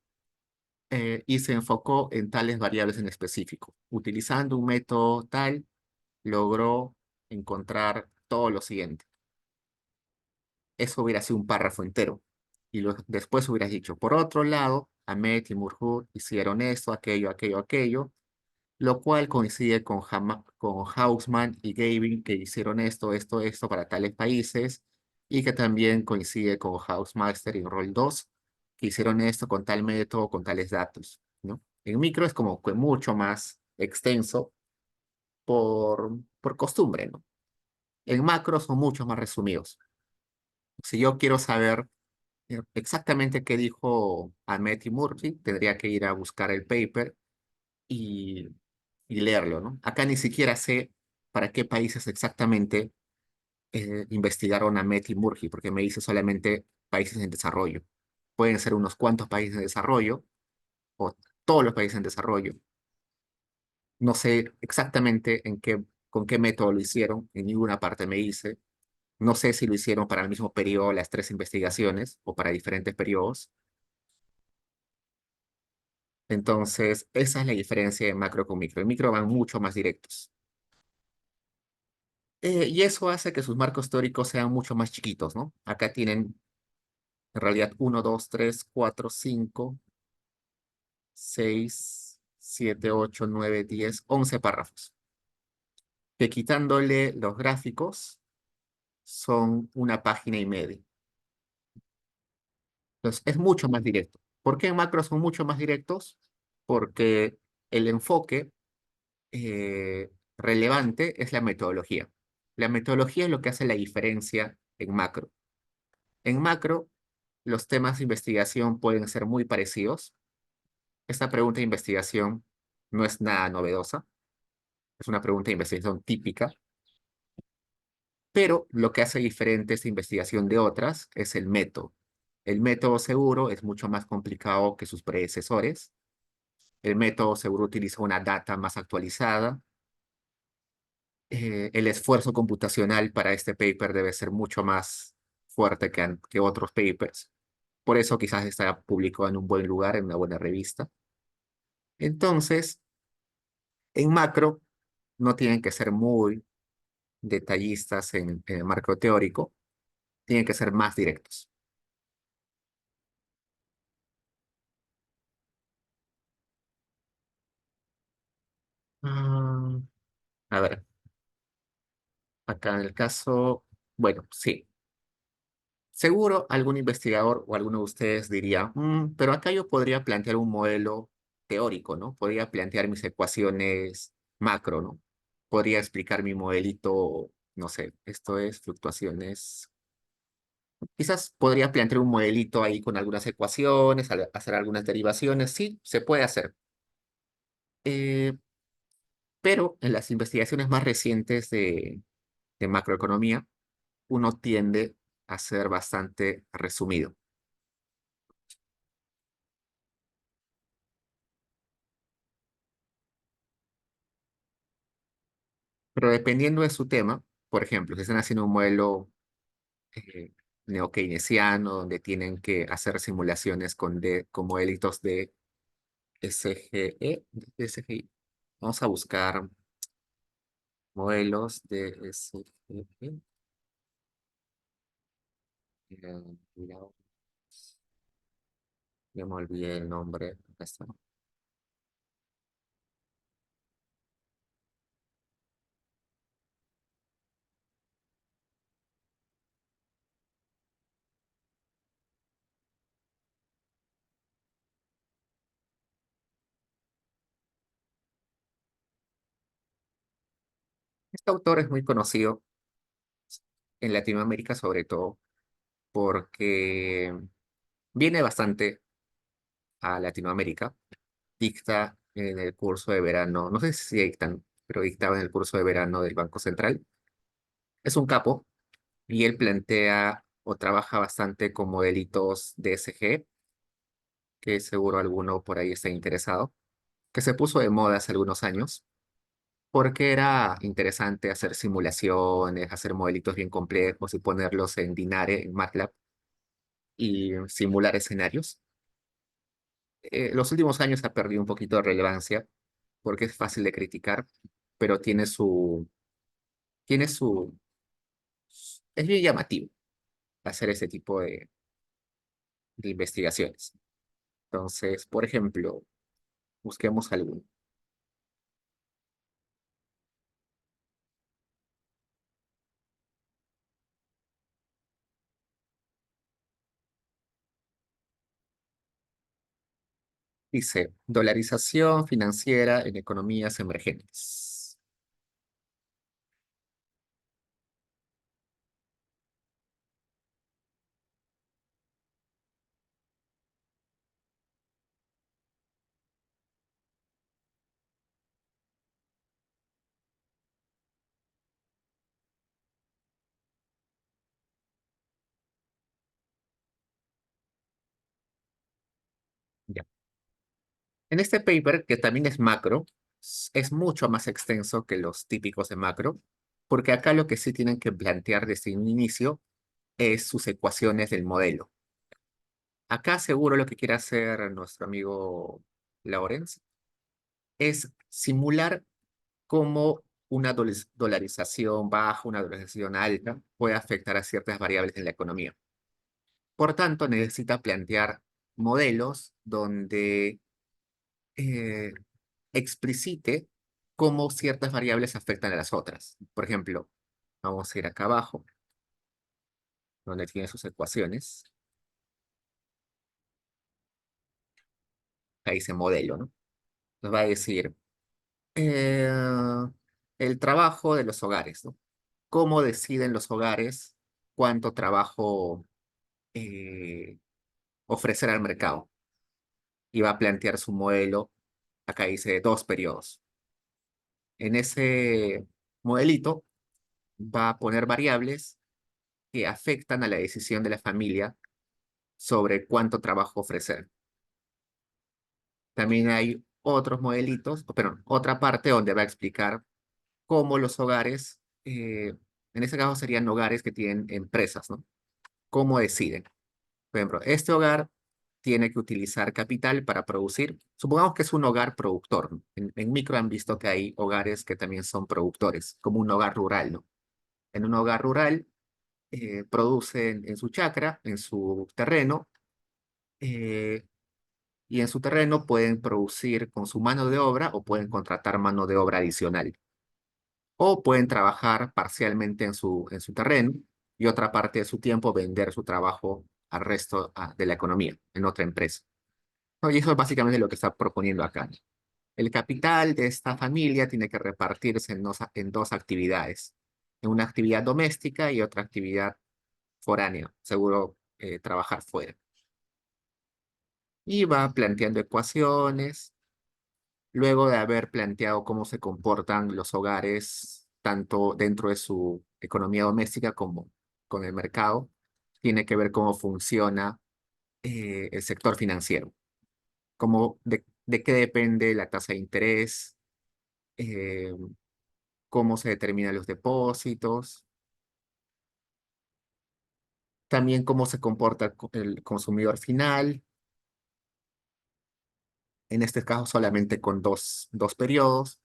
y se enfocó en tales variables en específico. Utilizando un método tal, logró encontrar todo lo siguiente. Eso hubiera sido un párrafo entero. Y después hubieras dicho, por otro lado, Ahmed y Murhood hicieron esto, aquello, aquello, aquello, lo cual coincide con Hausman y Gavin, que hicieron esto, esto, esto para tales países, y que también coincide con Hausmeister y Roll 2, que hicieron esto con tal método, con tales datos, ¿no? En micro es como que mucho más extenso por costumbre, ¿no? En macro son mucho más resumidos. Si yo quiero saber exactamente qué dijo Ahmed y Murphy, tendría que ir a buscar el paper y, y leerlo, ¿no? Acá ni siquiera sé para qué países exactamente investigaron a Met y Murphy, porque me dice solamente países en desarrollo. Pueden ser unos cuantos países en desarrollo o todos los países en desarrollo. No sé exactamente con qué método lo hicieron, en ninguna parte me dice. No sé si lo hicieron para el mismo periodo, las tres investigaciones, o para diferentes periodos. Entonces, esa es la diferencia de macro con micro. En micro van mucho más directos. Y eso hace que sus marcos teóricos sean mucho más chiquitos, ¿no? Acá tienen en realidad uno, 2, 3, 4, 5, 6, 7, 8, 9, 10, 11 párrafos, que quitándole los gráficos son una página y media. Entonces, es mucho más directo. ¿Por qué en macro son mucho más directos? Porque el enfoque relevante es la metodología. La metodología es lo que hace la diferencia en macro. En macro, los temas de investigación pueden ser muy parecidos. Esta pregunta de investigación no es nada novedosa, es una pregunta de investigación típica, pero lo que hace diferente esta investigación de otras es el método. El método seguro es mucho más complicado que sus predecesores. El método seguro utiliza una data más actualizada. El esfuerzo computacional para este paper debe ser mucho más fuerte que otros papers. Por eso quizás está publicado en un buen lugar, en una buena revista. Entonces, en macro, no tienen que ser muy detallistas en el marco teórico, tienen que ser más directos. Ah, a ver, acá en el caso, bueno, sí, seguro algún investigador o alguno de ustedes diría, "Mm, pero acá yo podría plantear un modelo teórico, ¿no? Podría plantear mis ecuaciones macro, ¿no? Podría explicar mi modelito, no sé, esto es fluctuaciones. Quizás podría plantear un modelito ahí con algunas ecuaciones, hacer algunas derivaciones. Sí, se puede hacer. Eh, pero en las investigaciones más recientes de macroeconomía, uno tiende a ser bastante resumido. Pero dependiendo de su tema, por ejemplo, si están haciendo un modelo eh, neo-keynesiano, donde tienen que hacer simulaciones con modelitos de SGE, SGI. Vamos a buscar modelos de SGE. Cuidado, ya me olvidé el nombre. Acá está. Este autor es muy conocido en Latinoamérica, sobre todo porque viene bastante a Latinoamérica, dicta en el curso de verano, no sé si dictan, pero dictaba en el curso de verano del Banco Central. Es un capo y él plantea o trabaja bastante con modelitos DSG, que seguro alguno por ahí está interesado, que se puso de moda hace algunos años, porque era interesante hacer simulaciones, hacer modelitos bien complejos y ponerlos en Dinare, en MATLAB, y simular escenarios. Los últimos años ha perdido un poquito de relevancia porque es fácil de criticar, pero tiene su, es bien llamativo hacer ese tipo de investigaciones. Entonces, por ejemplo, busquemos alguno. Dice, dolarización financiera en economías emergentes. Ya. En este paper, que también es macro, es mucho más extenso que los típicos de macro, porque acá lo que sí tienen que plantear desde un inicio es sus ecuaciones del modelo. Acá seguro lo que quiere hacer nuestro amigo Lawrence es simular cómo una dolarización baja, una dolarización alta puede afectar a ciertas variables en la economía. Por tanto, necesita plantear modelos donde eh, explicite cómo ciertas variables afectan a las otras. Por ejemplo, vamos a ir acá abajo, donde tiene sus ecuaciones. Ahí dice modelo, ¿no? Nos va a decir eh, el trabajo de los hogares, ¿no? ¿Cómo deciden los hogares cuánto trabajo eh, ofrecer al mercado? Y va a plantear su modelo, acá dice 2 periodos. En ese modelito va a poner variables que afectan a la decisión de la familia sobre cuánto trabajo ofrecer. También hay otros modelitos, pero otra parte donde va a explicar cómo los hogares, en este caso serían hogares que tienen empresas, ¿no? ¿Cómo deciden? Por ejemplo, este hogar tiene que utilizar capital para producir. Supongamos que es un hogar productor, ¿no? En micro han visto que hay hogares que también son productores, como un hogar rural, ¿no? En un hogar rural producen en su chacra, en su terreno, eh, y en su terreno pueden producir con su mano de obra o pueden contratar mano de obra adicional. O pueden trabajar parcialmente en su terreno y otra parte de su tiempo vender su trabajo al resto de la economía, en otra empresa. ¿No? Y eso es básicamente lo que está proponiendo acá. El capital de esta familia tiene que repartirse en dos actividades, en una actividad doméstica y otra actividad foránea, seguro trabajar fuera. Y va planteando ecuaciones, luego de haber planteado cómo se comportan los hogares, tanto dentro de su economía doméstica como con el mercado, tiene que ver cómo funciona el sector financiero, de qué depende la tasa de interés, eh, cómo se determinan los depósitos, también cómo se comporta el consumidor final, en este caso solamente con dos periodos.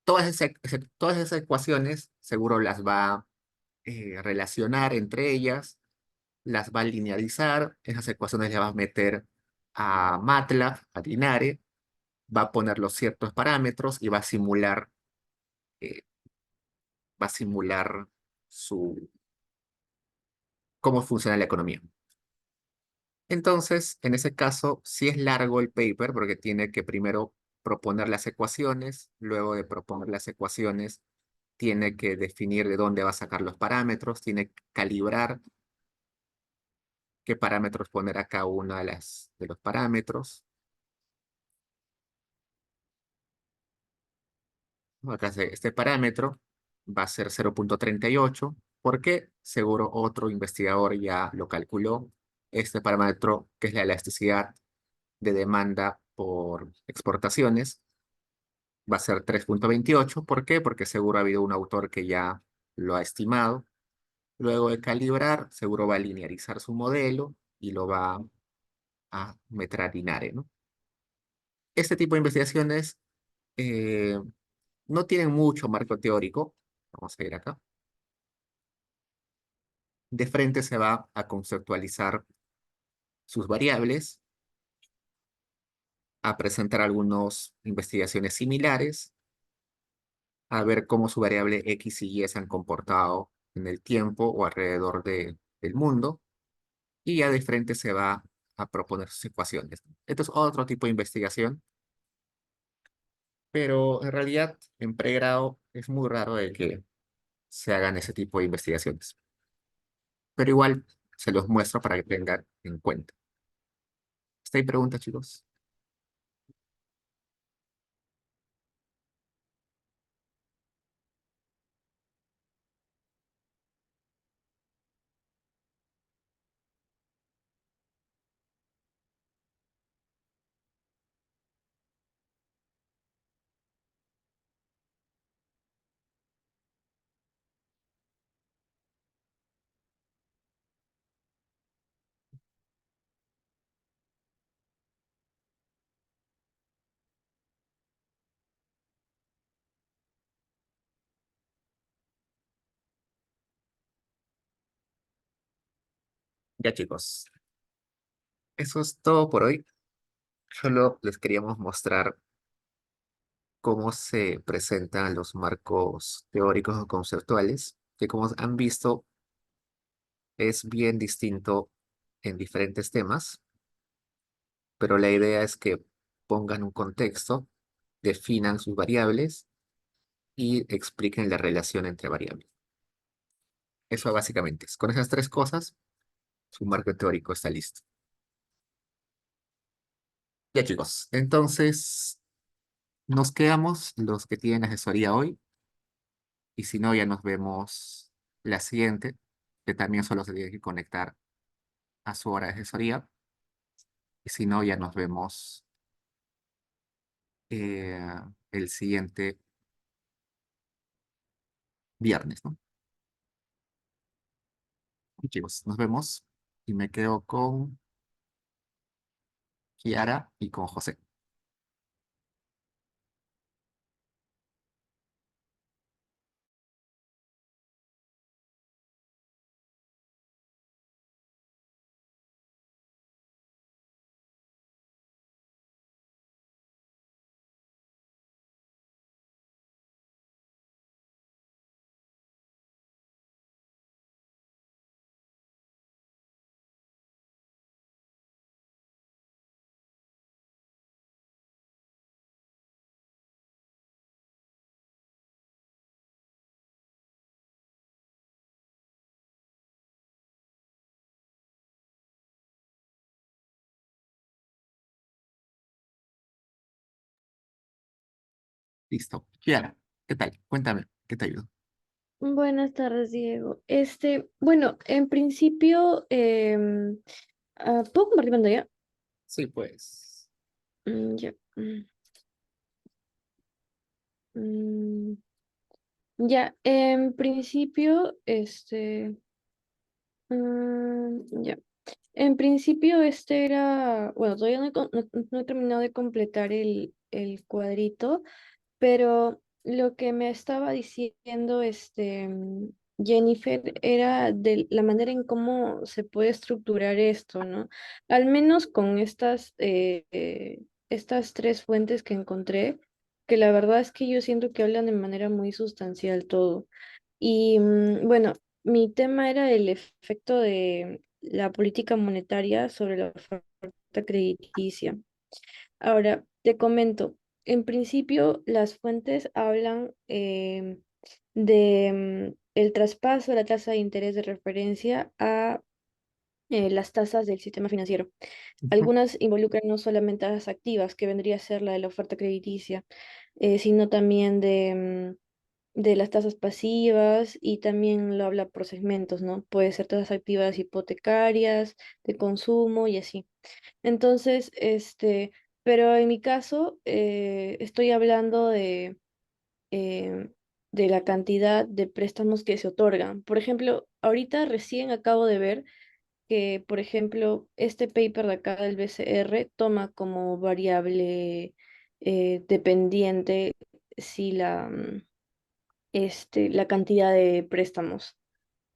Todas esas ecuaciones seguro las va a relacionar entre ellas, las va a linealizar, esas ecuaciones las va a meter a MATLAB, a Dinare, va a poner los ciertos parámetros y eh, va a simular cómo funciona la economía. Entonces, en ese caso, sí es largo el paper porque tiene que primero proponer las ecuaciones, luego de proponer las ecuaciones, tiene que definir de dónde va a sacar los parámetros, tiene que calibrar qué parámetros poner a cada uno de los parámetros. Acá este parámetro va a ser 0,38 porque seguro otro investigador ya lo calculó. Este parámetro, que es la elasticidad de demanda por exportaciones, va a ser 3,28. ¿Por qué? Porque seguro ha habido un autor que ya lo ha estimado. Luego de calibrar, seguro va a linearizar su modelo y lo va a meter Inare, ¿no? Este tipo de investigaciones eh, no tienen mucho marco teórico. Vamos a ir acá. De frente se va a conceptualizar sus variables, a presentar algunas investigaciones similares, a ver cómo su variable X y Y se han comportado en el tiempo o alrededor del mundo, y ya de frente se va a proponer sus ecuaciones. Esto es otro tipo de investigación, pero en realidad en pregrado es muy raro de que se hagan ese tipo de investigaciones. Pero igual se los muestro para que tengan en cuenta. ¿Está ahí preguntas, chicos? Ya, chicos, eso es todo por hoy. Solo les queríamos mostrar cómo se presentan los marcos teóricos o conceptuales, que como han visto es bien distinto en diferentes temas, pero la idea es que pongan un contexto, definan sus variables y expliquen la relación entre variables. Eso básicamente es. Con esas tres cosas, su marco teórico está listo. Ya, chicos, entonces nos quedamos los que tienen asesoría hoy, y si no, ya nos vemos la siguiente, que también solo se tiene que conectar a su hora de asesoría. Y si no, ya nos vemos eh, el siguiente viernes, ¿no? Y chicos, nos vemos. Y me quedo con Kiara y con José. Listo. Kiara, ¿qué tal? Cuéntame, ¿qué te ayudo? Buenas tardes, Diego. Bueno, en principio, ¿puedo compartir pantalla? Sí, pues. Ya. Mm, ya, en principio, ya. En principio, bueno, todavía no he terminado de completar el cuadrito. Pero lo que me estaba diciendo Jennifer era de la manera en cómo se puede estructurar esto, ¿no? Al menos con estas tres fuentes que encontré, que la verdad es que yo siento que hablan de manera muy sustancial todo. Y bueno, mi tema era el efecto de la política monetaria sobre la oferta crediticia. Ahora, te comento, en principio las fuentes hablan de el traspaso de la tasa de interés de referencia a las tasas del sistema financiero. Ujú, Algunas involucran no solamente a las activas, que vendría a ser la de la oferta crediticia, sino también de las tasas pasivas y también lo habla por segmentos, ¿no? Puede ser tasas activas hipotecarias, de consumo y así. Entonces, pero en mi caso, estoy hablando eh, de la cantidad de préstamos que se otorgan. Por ejemplo, ahorita recién acabo de ver que, por ejemplo, este paper de acá del BCR toma como variable dependiente si la cantidad de préstamos,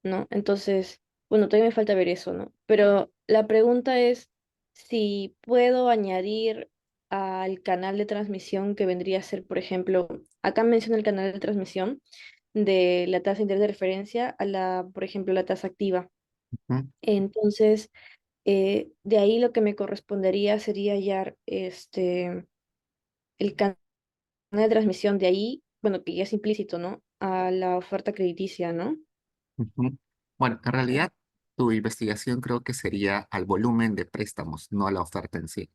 ¿no? Entonces, bueno, todavía me falta ver eso, ¿no? Pero la pregunta es si puedo añadir al canal de transmisión que vendría a ser, por ejemplo, acá menciona el canal de transmisión de la tasa de interés de referencia a por ejemplo, la tasa activa. ujú, Entonces, de ahí lo que me correspondería sería hallar el canal de transmisión de ahí, bueno, que ya es implícito, ¿no? A la oferta crediticia, ¿no? ujú. Bueno, en realidad tu investigación creo que sería al volumen de préstamos, no a la oferta en sí.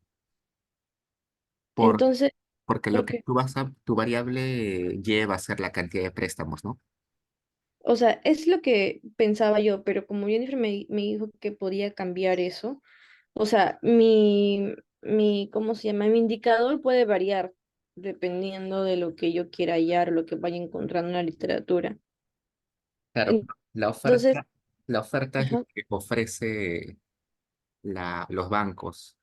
Por, Entonces, porque lo ¿por que qué? tú vas a, tu variable lleva a ser la cantidad de préstamos, ¿no? O sea, es lo que pensaba yo, pero como Jennifer me dijo que podía cambiar eso, o sea, ¿cómo se llama? Mi indicador puede variar dependiendo de lo que yo quiera hallar, lo que vaya encontrando en la literatura. Claro, la Entonces, oferta, la oferta es lo ajá, que ofrece los bancos,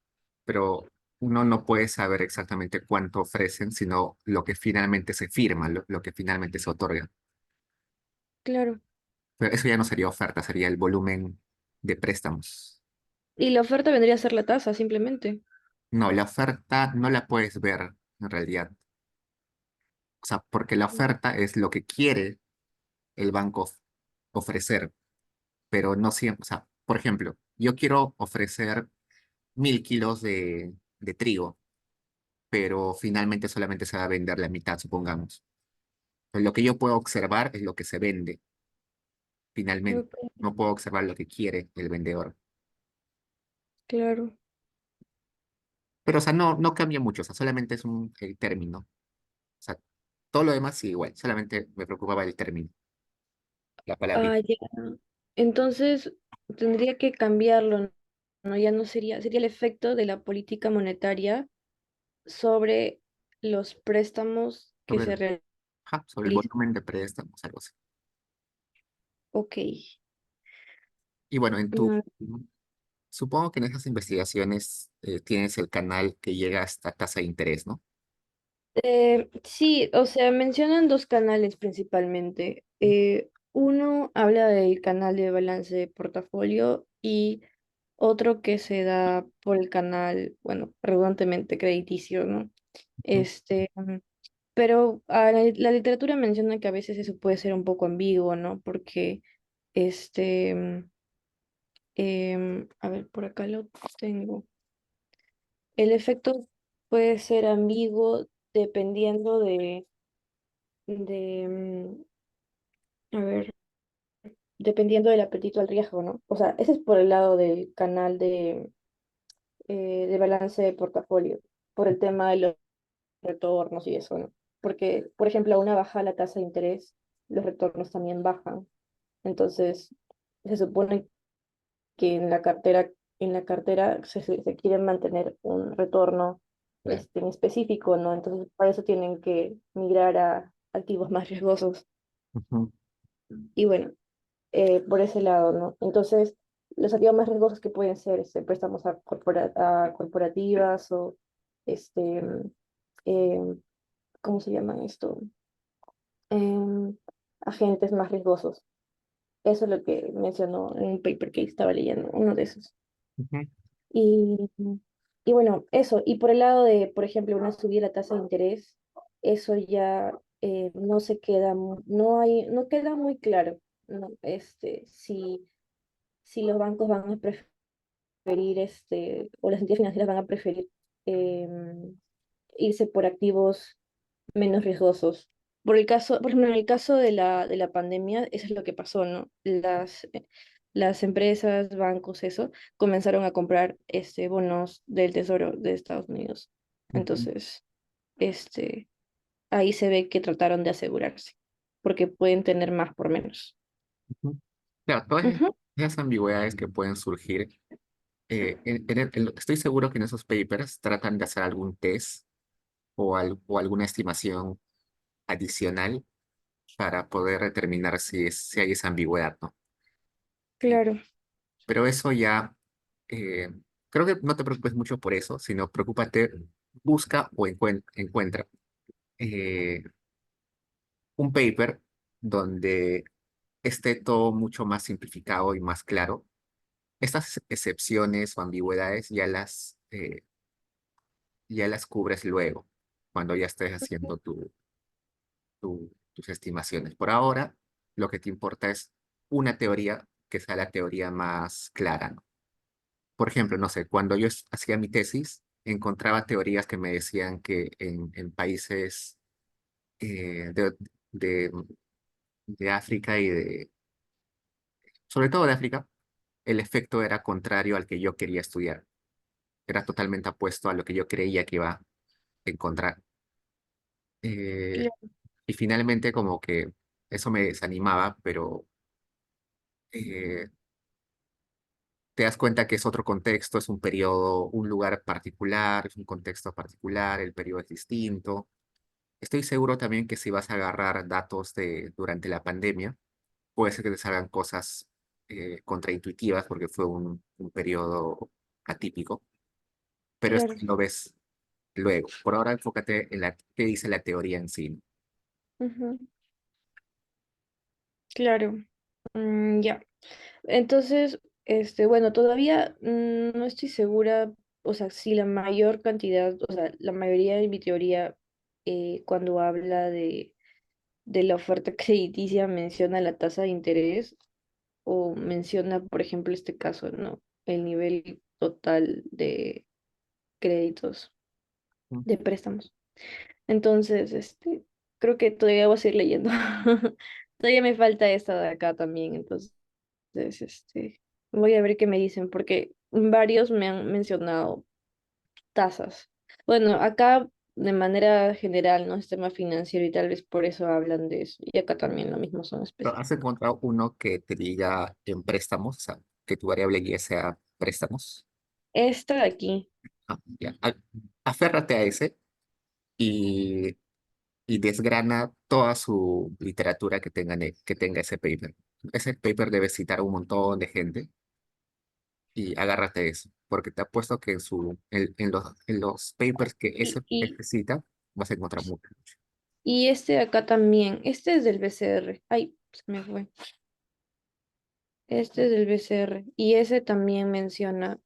pero uno no puede saber exactamente cuánto ofrecen, sino lo que finalmente se firma, lo que finalmente se otorga. claro. Pero eso ya no sería oferta, sería el volumen de préstamos. Y la oferta vendría a ser la tasa, simplemente. No, la oferta no la puedes ver en realidad. O sea, porque la oferta es lo que quiere el banco ofrecer, pero no siempre. O sea, por ejemplo, yo quiero ofrecer 1.000 kilos de trigo, pero finalmente solamente se va a vender la mitad, supongamos. Pues lo que yo puedo observar es lo que se vende finalmente. Ok, No puedo observar lo que quiere el vendedor. claro. Pero, o sea, no cambia mucho, o sea, solamente es el término. O sea, todo lo demás sí, igual, solamente me preocupaba el término, la Ah, palabrita. ya. Entonces, tendría que cambiarlo, ¿no? Ya no sería el efecto de la política monetaria sobre los préstamos que Sobre se ajá, sobre el realizan. volumen de préstamos, algo así. Ok. Y bueno, Mm, supongo que en esas investigaciones tienes el canal que llega hasta tasa de interés, ¿no? sí, o sea, mencionan dos canales principalmente. Uno habla del canal de balance de portafolio y otro que se da por el canal, bueno, redundantemente crediticio, ¿no? Ujú. Este, pero la literatura menciona que a veces eso puede ser un poco ambiguo, ¿no? Porque, este, a ver, por acá lo tengo. El efecto puede ser ambiguo dependiendo de, a ver, dependiendo del apetito al riesgo, ¿no? O sea, ese es por el lado del canal de balance de portafolio, por el tema de los retornos y eso, ¿no? Porque, por ejemplo, a una baja la tasa de interés, los retornos también bajan. Entonces, se supone que en la cartera se quiere mantener un retorno Claro. en específico, ¿no? Entonces, para eso tienen que migrar a activos más riesgosos. Ujú. Y bueno, por ese lado, ¿no? Entonces, los activos más riesgosos que pueden ser préstamos a corporativas o, este, em, ¿cómo se llaman esto? Em, Agentes más riesgosos. Eso es lo que mencionó en un paper que estaba leyendo, uno de esos. Ujú. Y, y bueno, eso. Y por el lado de, por ejemplo, una subida de la tasa de interés, eso ya no se queda, no queda muy claro, ¿no? Si los bancos van a preferir, o las entidades financieras van a preferir irse por activos menos riesgosos. por ejemplo, en el caso de la pandemia, eso es lo que pasó, ¿no? Las empresas, bancos, eso, comenzaron a comprar bonos del Tesoro de Estados Unidos. Ujú, Entonces, este, ahí se ve que trataron de asegurarse, porque pueden tener más por menos. ujú. Claro, todas Ujú, esas ambigüedades que pueden surgir, estoy seguro que en esos papers tratan de hacer algún test o alguna estimación adicional para poder determinar si hay esa ambigüedad, ¿no? Eh, claro, pero eso ya, eh, creo que no te preocupes mucho por eso, sino preocúpate, busca o encuentra eh, un paper donde esté todo mucho más simplificado y más claro. Estas excepciones o ambigüedades ya las cubres luego, cuando ya estés haciendo tus estimaciones. Por ahora, lo que te importa es una teoría que sea la teoría más clara, ¿no? Por ejemplo, no sé, cuando yo hacía mi tesis, encontraba teorías que me decían que en países eh, de, de, de África sobre todo de África, el efecto era contrario al que yo quería estudiar. Era totalmente opuesto a lo que yo creía que iba a encontrar. Eh, claro, y finalmente como que eso me desanimaba, pero eh, te das cuenta que es otro contexto, es un periodo, un lugar particular, es un contexto particular, el periodo es distinto. Estoy seguro también que si vas a agarrar datos de durante la pandemia, puede ser que te salgan cosas contraintuitivas porque fue un periodo atípico, pero esto claro, lo ves luego. Por ahora enfócate en qué dice la teoría en sí. ujú, claro. Ya. Entonces, bueno, todavía no estoy segura, o sea, si la mayor cantidad, o sea, la mayoría de mi teoría, cuando habla de la oferta crediticia, menciona la tasa de interés o menciona, por ejemplo, este caso, ¿no? El nivel total de créditos, Mm. de préstamos. Entonces, creo que todavía voy a seguir leyendo. Todavía me falta esta de acá también, entonces. Voy a ver qué me dicen, porque varios me han mencionado tasas. Bueno, acá de manera general, ¿no? Sistema financiero y tal vez por eso hablan de eso. Y acá también lo mismo son Pero ¿has específicos. encontrado uno que te diga en préstamos, o sea, que tu variable guía sea préstamos? Esta de aquí, Ah, ya. Aférrate a ese y, y desgrana toda su literatura que tenga ese paper. Ese paper debe citar a un montón de gente y agárrate de eso, porque te apuesto que en los papers que y, y, ese cita vas a encontrar mucho. y este de acá también, este es del BCR. Ay, se me fue. Este es del BCR. Y ese también menciona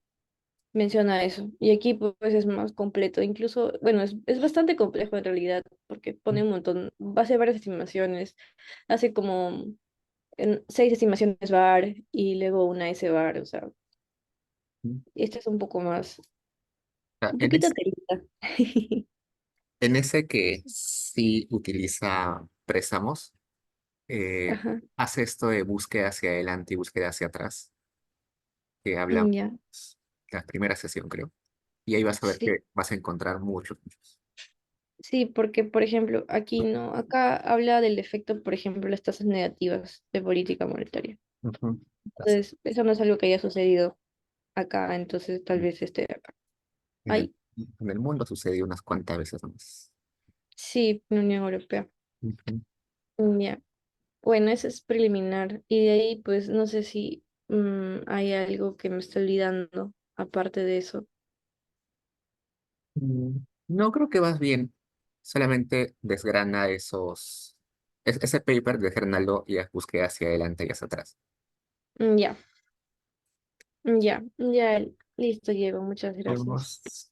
eso. Y aquí pues es más completo. Incluso, bueno, es bastante complejo en realidad, porque pone un montón, hace varias estimaciones, hace como 6 estimaciones VAR y luego una S VAR, o sea, Ujú. este es un poco más, O sea, un poquito telita. en ese que sí utiliza préstamos, eh, Ajá, hace esto de búsqueda hacia adelante y búsqueda hacia atrás, que hablamos ya, la primera sesión, creo. Y ahí vas a ver sí. que vas a encontrar muchos, muchos. Sí, porque, por ejemplo, aquí no, acá habla del efecto, por ejemplo, las tasas negativas de política monetaria. Ujú. Así. Entonces, eso no es algo que haya sucedido acá, entonces tal vez esté acá. En el, Ay, en el mundo sucedió unas cuantas veces más. sí, la Unión Europea. Ujú. Ya. Bueno, ese es preliminar. Y de ahí, pues, no sé si hay algo que me estoy olvidando, aparte de eso. No creo que vas bien. Solamente desgrana ese paper, desgránalo y haz búsqueda hacia adelante y hacia atrás. Ya, ya, listo, Diego, muchas gracias. Vemos.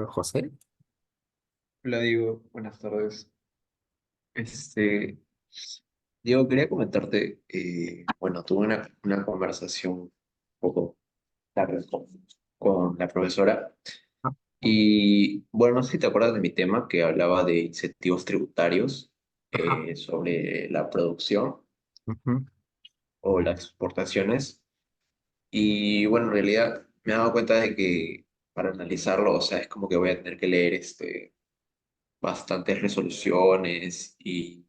José. Hola Diego, buenas tardes. Este, Diego, quería comentarte, bueno, tuve una conversación un poco tardes con la profesora. Ah, Y bueno, no sé si te acuerdas de mi tema que hablaba de incentivos tributarios ajá, sobre la producción ujú, o las exportaciones. Y bueno, en realidad me he dado cuenta de que para analizarlo, o sea, es como que voy a tener que leer bastantes resoluciones y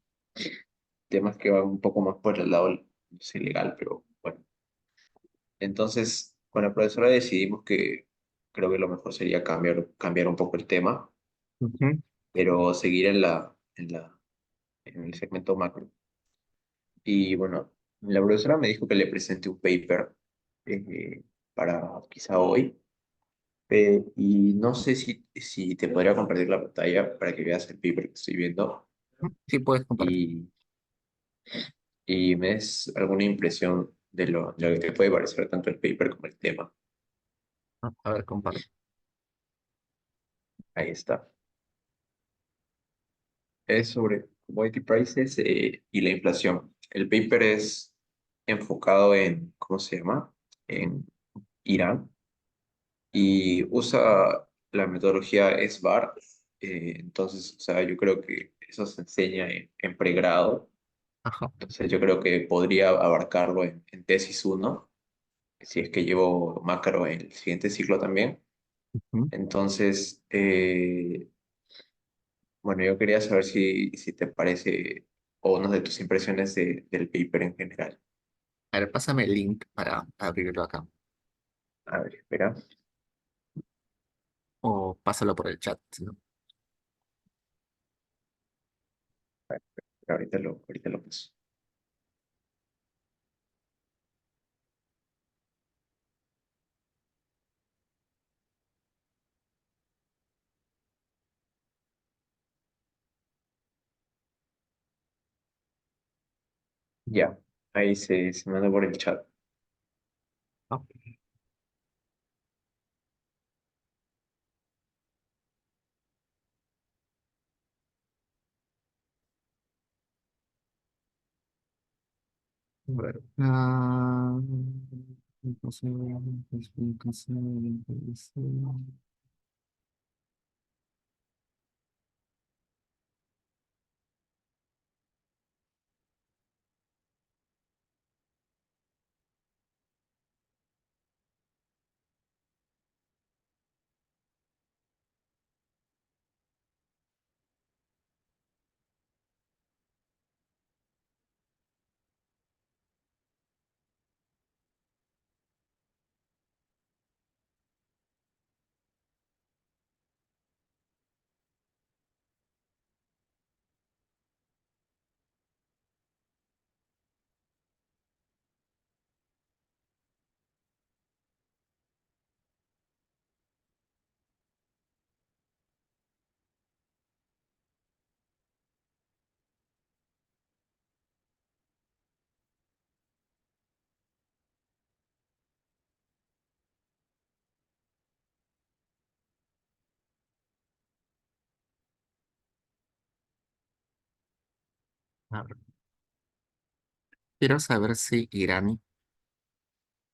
temas que van un poco más por el lado, no sé, legal, pero bueno. Entonces, con la profesora decidimos que creo que lo mejor sería cambiar un poco el tema, ujú. pero seguir en el segmento macro. Y bueno, la profesora me dijo que le presente un paper eh, para quizá hoy. Y no sé si te podría compartir la pantalla para que veas el paper que estoy viendo Sí, puedes compartir. y, y me des alguna impresión de lo que te puede parecer tanto el paper como el tema. A ver, comparte. Ahí está. Es sobre commodity prices y la inflación. El paper es enfocado en, ¿cómo se llama? En Irán y usa la metodología SBAR. Entonces, o sea, yo creo que eso se enseña en pregrado. Ajá. Entonces, yo creo que podría abarcarlo en tesis uno si es que llevo macro en el siguiente ciclo también. Ujú. Entonces, bueno, yo quería saber si te parece o unas de tus impresiones del paper en general. A ver, pásame el link para abrirlo acá. A ver, espera. O pásalo por el chat, si no. Ahorita lo paso. Ya, ahí se manda por el chat. Ah, a ver. Explicación. A ver, quiero saber si Irán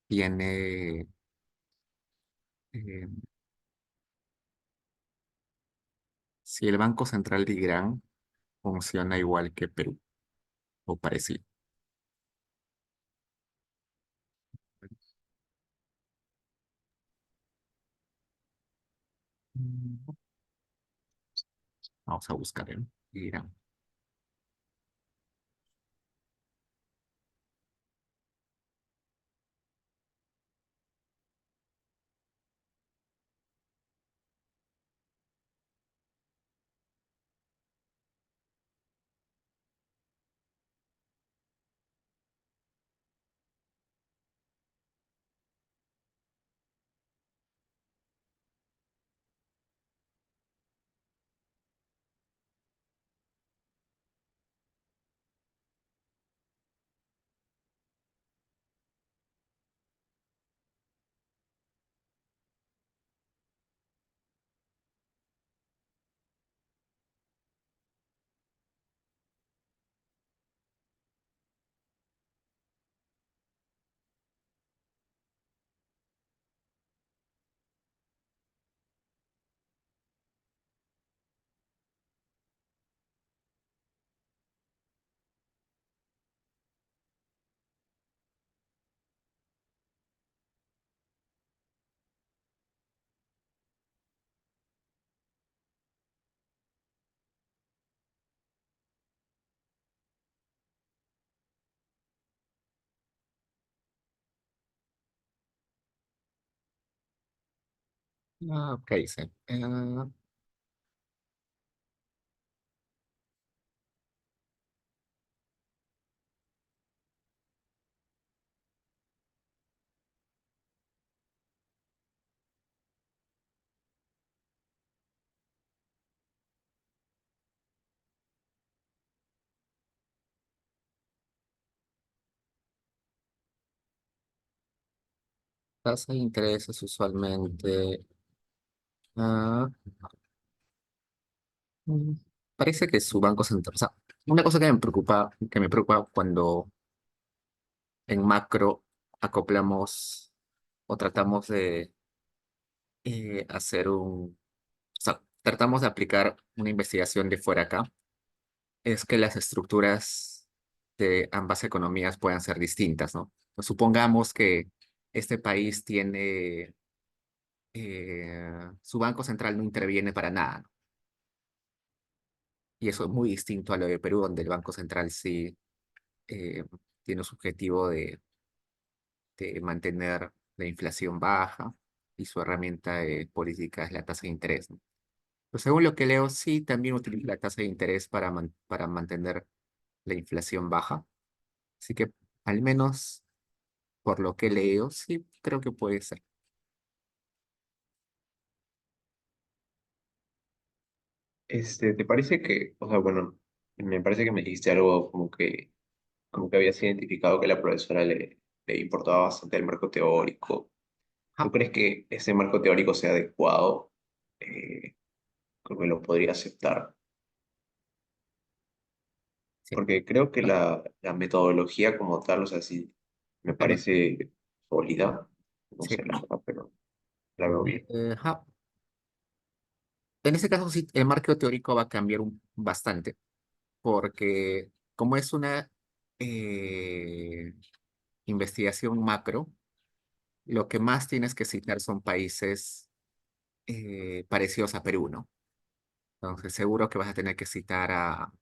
tiene, eh, si el Banco Central de Irán funciona igual que Perú o parecido. Mm, Vamos a buscar en Irán. Ok, sí. Tasa de intereses usualmente. ah, mm, Parece que su banco central. O sea, una cosa que me preocupa cuando en macro acoplamos o tratamos de hacer o sea, tratamos de aplicar una investigación de fuera acá, es que las estructuras de ambas economías puedan ser distintas, ¿no? Pues supongamos que este país tiene, su banco central no interviene para nada, ¿no? Y eso es muy distinto a lo de Perú, donde el Banco Central sí eh, tiene su objetivo de mantener la inflación baja y su herramienta de política es la tasa de interés, ¿no? Pues según lo que leo, sí, también utiliza la tasa de interés para mantener la inflación baja. Así que al menos por lo que leo, sí, creo que puede ser. ¿Te parece que, o sea, bueno, me parece que me dijiste algo como que habías identificado que la profesora le importaba bastante el marco teórico? ¿Tú Ah, crees que ese marco teórico sea adecuado? Creo que lo podría aceptar, sí. porque creo que la metodología como tal, o sea, sí, me Bueno, parece sólida, no sí. sé la verdad, pero la veo bien. Ajá. En ese caso, sí, el marco teórico va a cambiar bastante, porque como es una eh, investigación macro, lo que más tienes que citar son países parecidos a Perú, ¿no? Entonces, seguro que vas a tener que citar a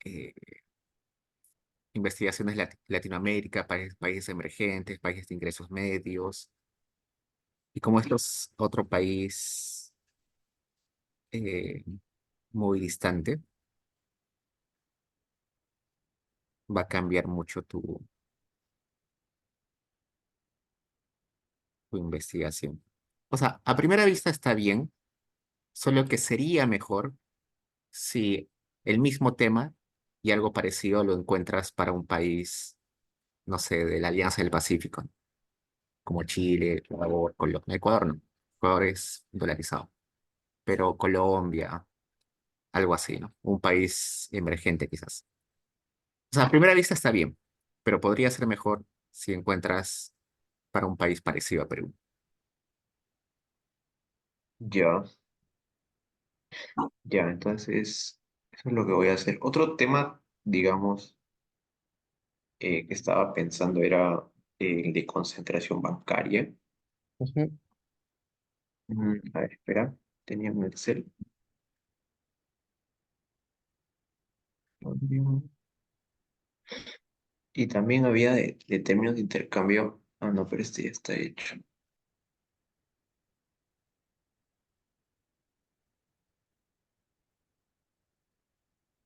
eh, investigaciones Latinoamérica, países emergentes, países de ingresos medios. Y como esto es otro país eh, muy distante, va a cambiar mucho tu investigación. O sea, a primera vista está bien, solo que sería mejor si el mismo tema y algo parecido lo encuentras para un país, no sé, de la Alianza del Pacífico, ¿no? Como Chile, Ecuador, Colombia. Ecuador no, Ecuador es dolarizado, pero Colombia, algo así, ¿no? Un país emergente quizás. O sea, a primera vista está bien, pero podría ser mejor si encuentras para un país parecido a Perú. Ya, ya, entonces eso es lo que voy a hacer. Otro tema, digamos, que estaba pensando era el de concentración bancaria. Ujú. A ver, espera, tenía un Excel. Y también había de términos de intercambio. Ah, no, pero este ya está hecho.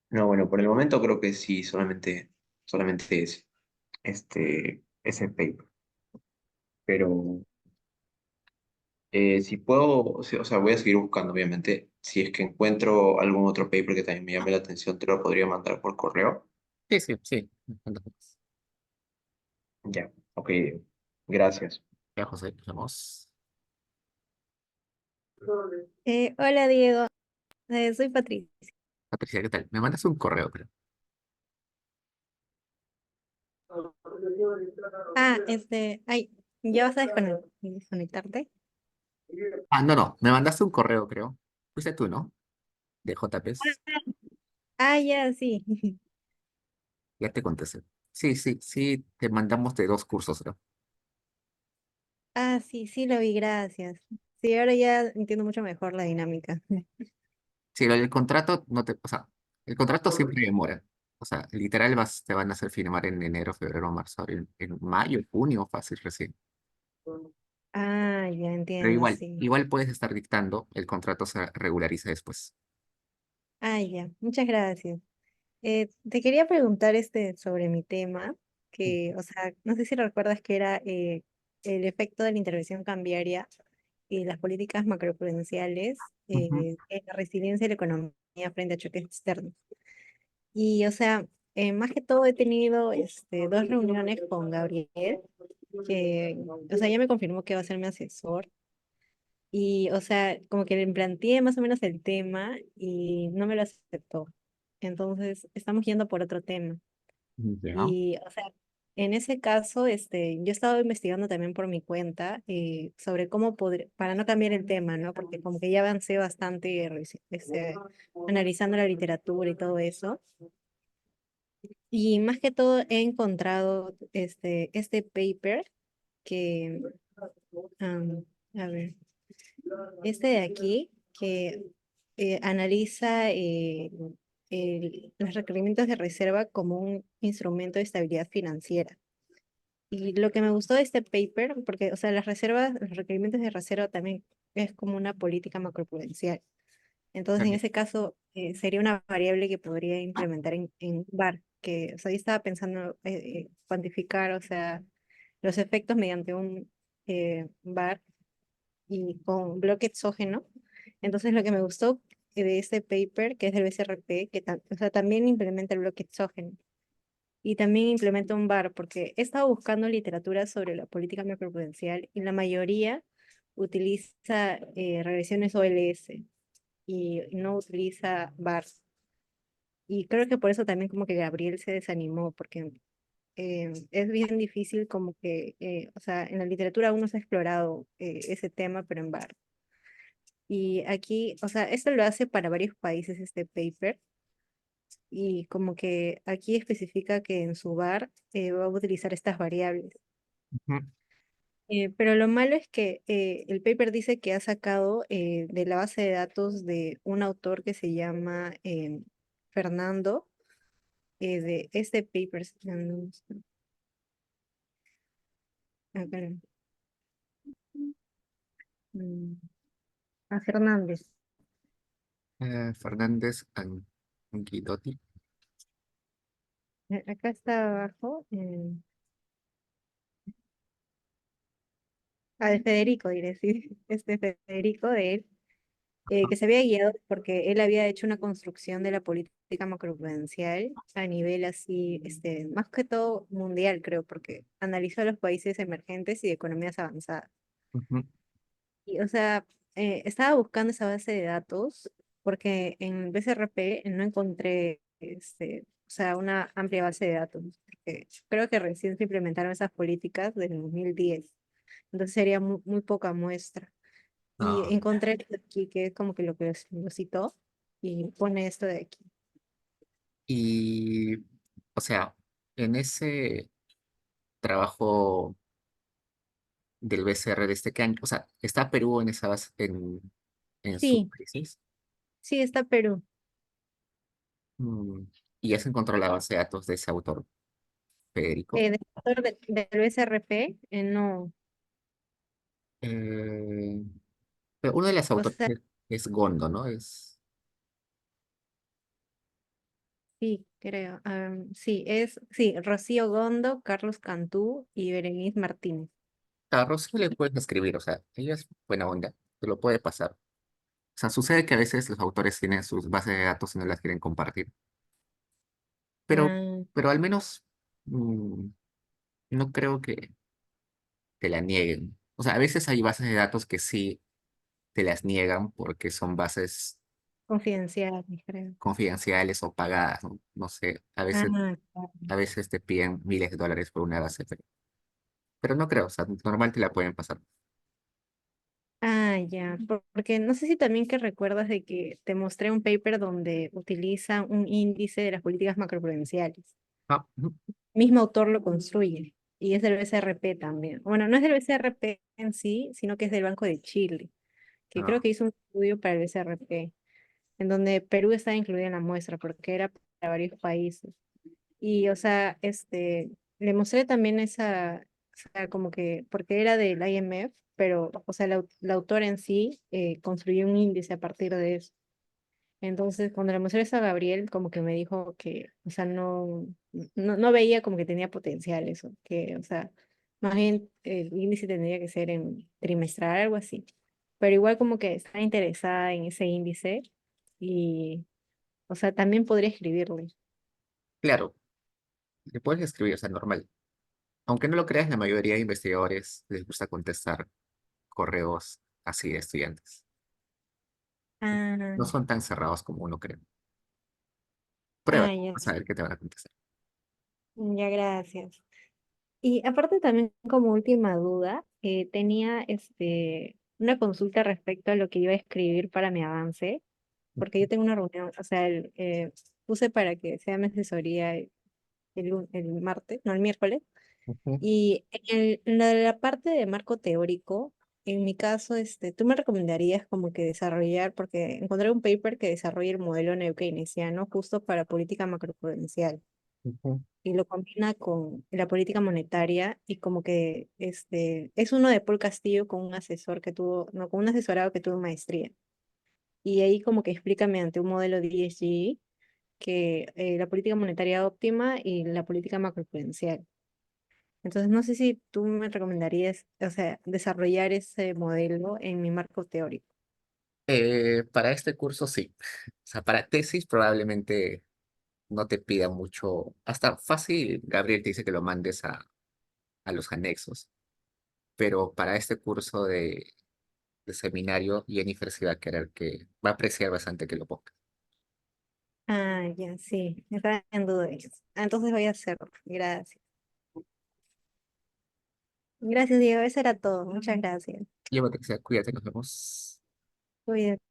No, bueno, por el momento creo que sí, solamente ese paper. Pero si puedo, o sea, voy a seguir buscando, obviamente. Si es que encuentro algún otro paper que también me llame la atención, te lo podría mandar por correo. Sí, sí, sí. Ya, ok, gracias. Ya, José, nos vemos. Hola Diego, soy Patricia. Patricia, ¿qué tal? Me mandas un correo, creo. Ay, ¿ya vas a desconectarte? Ah, no, no, me mandaste un correo, creo. Fuiste tú, ¿no? De JPS. Ah, ya, sí. Ya te contesté. Sí, sí, sí, te mandamos de dos cursos, creo. Ah, sí, sí lo vi, gracias. Sí, ahora ya entiendo mucho mejor la dinámica. Sí, el contrato no te, o sea, el contrato siempre demora. O sea, literal te van a hacer firmar en enero, febrero, marzo, abril, en mayo, junio, fácil recién. Ah, ya Pero entiendo, igual, sí. igual puedes estar dictando, el contrato se regulariza después. Ya, muchas gracias. Te quería preguntar sobre mi tema, que, o sea, no sé si recuerdas que era el efecto de la intervención cambiaria y las políticas macroprudenciales Ujú, en la resiliencia de la economía frente a choques externos. Y, o sea, más que todo he tenido dos reuniones con Gabriel, que, o sea, ya me confirmó que va a ser mi asesor. Y, o sea, como que le planteé más o menos el tema y no me lo aceptó. Entonces, estamos yendo por otro tema. ya. Y, o sea, en ese caso, yo he estado investigando también por mi cuenta sobre cómo poder, para no cambiar el tema, ¿no? Porque como que ya avancé bastante analizando la literatura y todo eso. Y más que todo he encontrado este paper que, am, a ver, este de aquí, que analiza los requerimientos de reserva como un instrumento de estabilidad financiera. Y lo que me gustó de este paper, porque, o sea, las reservas, los requerimientos de reserva también es como una política macroprudencial. Entonces, en Dale. ese caso, sería una variable que podría implementar en VAR, que, o sea, yo estaba pensando cuantificar, o sea, los efectos mediante un VAR y con bloque exógeno. Entonces, lo que me gustó de este paper, que es del BCRP, que o sea, también implementa el bloque exógeno y también implementa un VAR, porque he estado buscando literatura sobre la política macroprudencial y la mayoría utiliza regresiones OLS y no utiliza VAR. Y creo que por eso también como que Gabriel se desanimó, porque es bien difícil como que, o sea, en la literatura aún no se ha explorado ese tema, pero en VAR. Y aquí, o sea, esto lo hace para varios países este paper y como que aquí especifica que en su VAR va a utilizar estas variables. Ujú. Pero lo malo es que el paper dice que ha sacado de la base de datos de un autor que se llama Fernando, de este paper, acá, mm, a Fernández. Fernández Anguidotti. Acá está abajo, de Federico, diré, sí, este Federico de él, que se había guiado porque él había hecho una construcción de la política macroprudencial a nivel así, más que todo mundial, creo, porque analizó a los países emergentes y de economías avanzadas. Ujú. Y, o sea, estaba buscando esa base de datos porque en BCRP no encontré, o sea, una amplia base de datos, porque creo que recién se implementaron esas políticas del 2010, entonces sería muy poca muestra. Y Ah, encontré esto aquí, que es como que lo que lo citó, y pone esto de aquí. y, o sea, en ese trabajo del BCR de este que año, o sea, ¿está Perú en esa base, en su Sí, crisis? sí, está Perú. Mm, y ya se encontró la base de datos de ese autor, Federico. Del autor del BCRP, no, Eh, pero uno de los o autores sea, es Gondo, ¿no? sí, creo. Sí, sí, Rocío Gondo, Carlos Cantú y Berenice Martínez. A Rocío le puedes escribir, o sea, ella es buena onda, te lo puede pasar. O sea, sucede que a veces los autores tienen sus bases de datos y no las quieren compartir, pero, Ah, pero al menos mm, no creo que te la nieguen. O sea, a veces hay bases de datos que sí te las niegan porque son bases confidencial, creo. confidenciales o pagadas, ¿no? No sé, Ah, claro. a veces te piden miles de dólares por una base, pero no creo, o sea, normal te la pueden pasar. Ya, porque no sé si también que recuerdas de que te mostré un paper donde utiliza un índice de las políticas macroprudenciales. Ah, ujú. Mismo autor lo construye y es del BCRP también. Bueno, no es del BCRP en sí, sino que es del Banco de Chile, que creo Ah, que hizo un estudio para el BCRP, en donde Perú está incluido en la muestra porque era para varios países. Y, o sea, le mostré también sea, como que, porque era del IMF, pero, o sea, la autora en sí construyó un índice a partir de eso. Entonces, cuando le mostré eso a Gabriel, como que me dijo que, o sea, no veía como que tenía potencial eso, que, o sea, más bien el índice tendría que ser en trimestral, algo así. Pero igual como que está interesada en ese índice y, o sea, también podría escribirle. Claro, le puedes escribir, o sea, normal. Aunque no lo creas, la mayoría de investigadores les gusta contestar correos así de estudiantes. Ah, No son tan cerrados como uno cree. Prueba, ya, vas a ver qué te van a contestar. ya, gracias. Y aparte también como última duda, tenía una consulta respecto a lo que iba a escribir para mi avance, porque yo tengo una reunión, o sea, puse para que sea mi asesoría el martes, no, el miércoles, Ujú, y en la parte de marco teórico, en mi caso, tú me recomendarías como que desarrollar, porque encontré un paper que desarrolla el modelo neokeynesiano justo para política macroprudencial ujú. y lo combina con la política monetaria y como que es uno de Paul Castillo con un asesor que tuvo, no, con un asesorado que tuvo maestría. Y ahí como que explica mediante un modelo de ESG que la política monetaria óptima y la política macroprudencial. Entonces no sé si tú me recomendarías, o sea, desarrollar ese modelo en mi marco teórico. Para este curso sí. O sea, para tesis probablemente no te pida mucho. Hasta fácil, Gabriel te dice que lo mandes a los anexos. Pero para este curso de seminario, Jennifer sí va a querer que, va a apreciar bastante que lo ponga. Ah, ya, sí, estaba en duda de eso. Ah, entonces voy a hacerlo. Gracias. Gracias, Diego. Eso era todo. Muchas gracias. Llévate que sea, cuídate, nos vemos. Cuídate.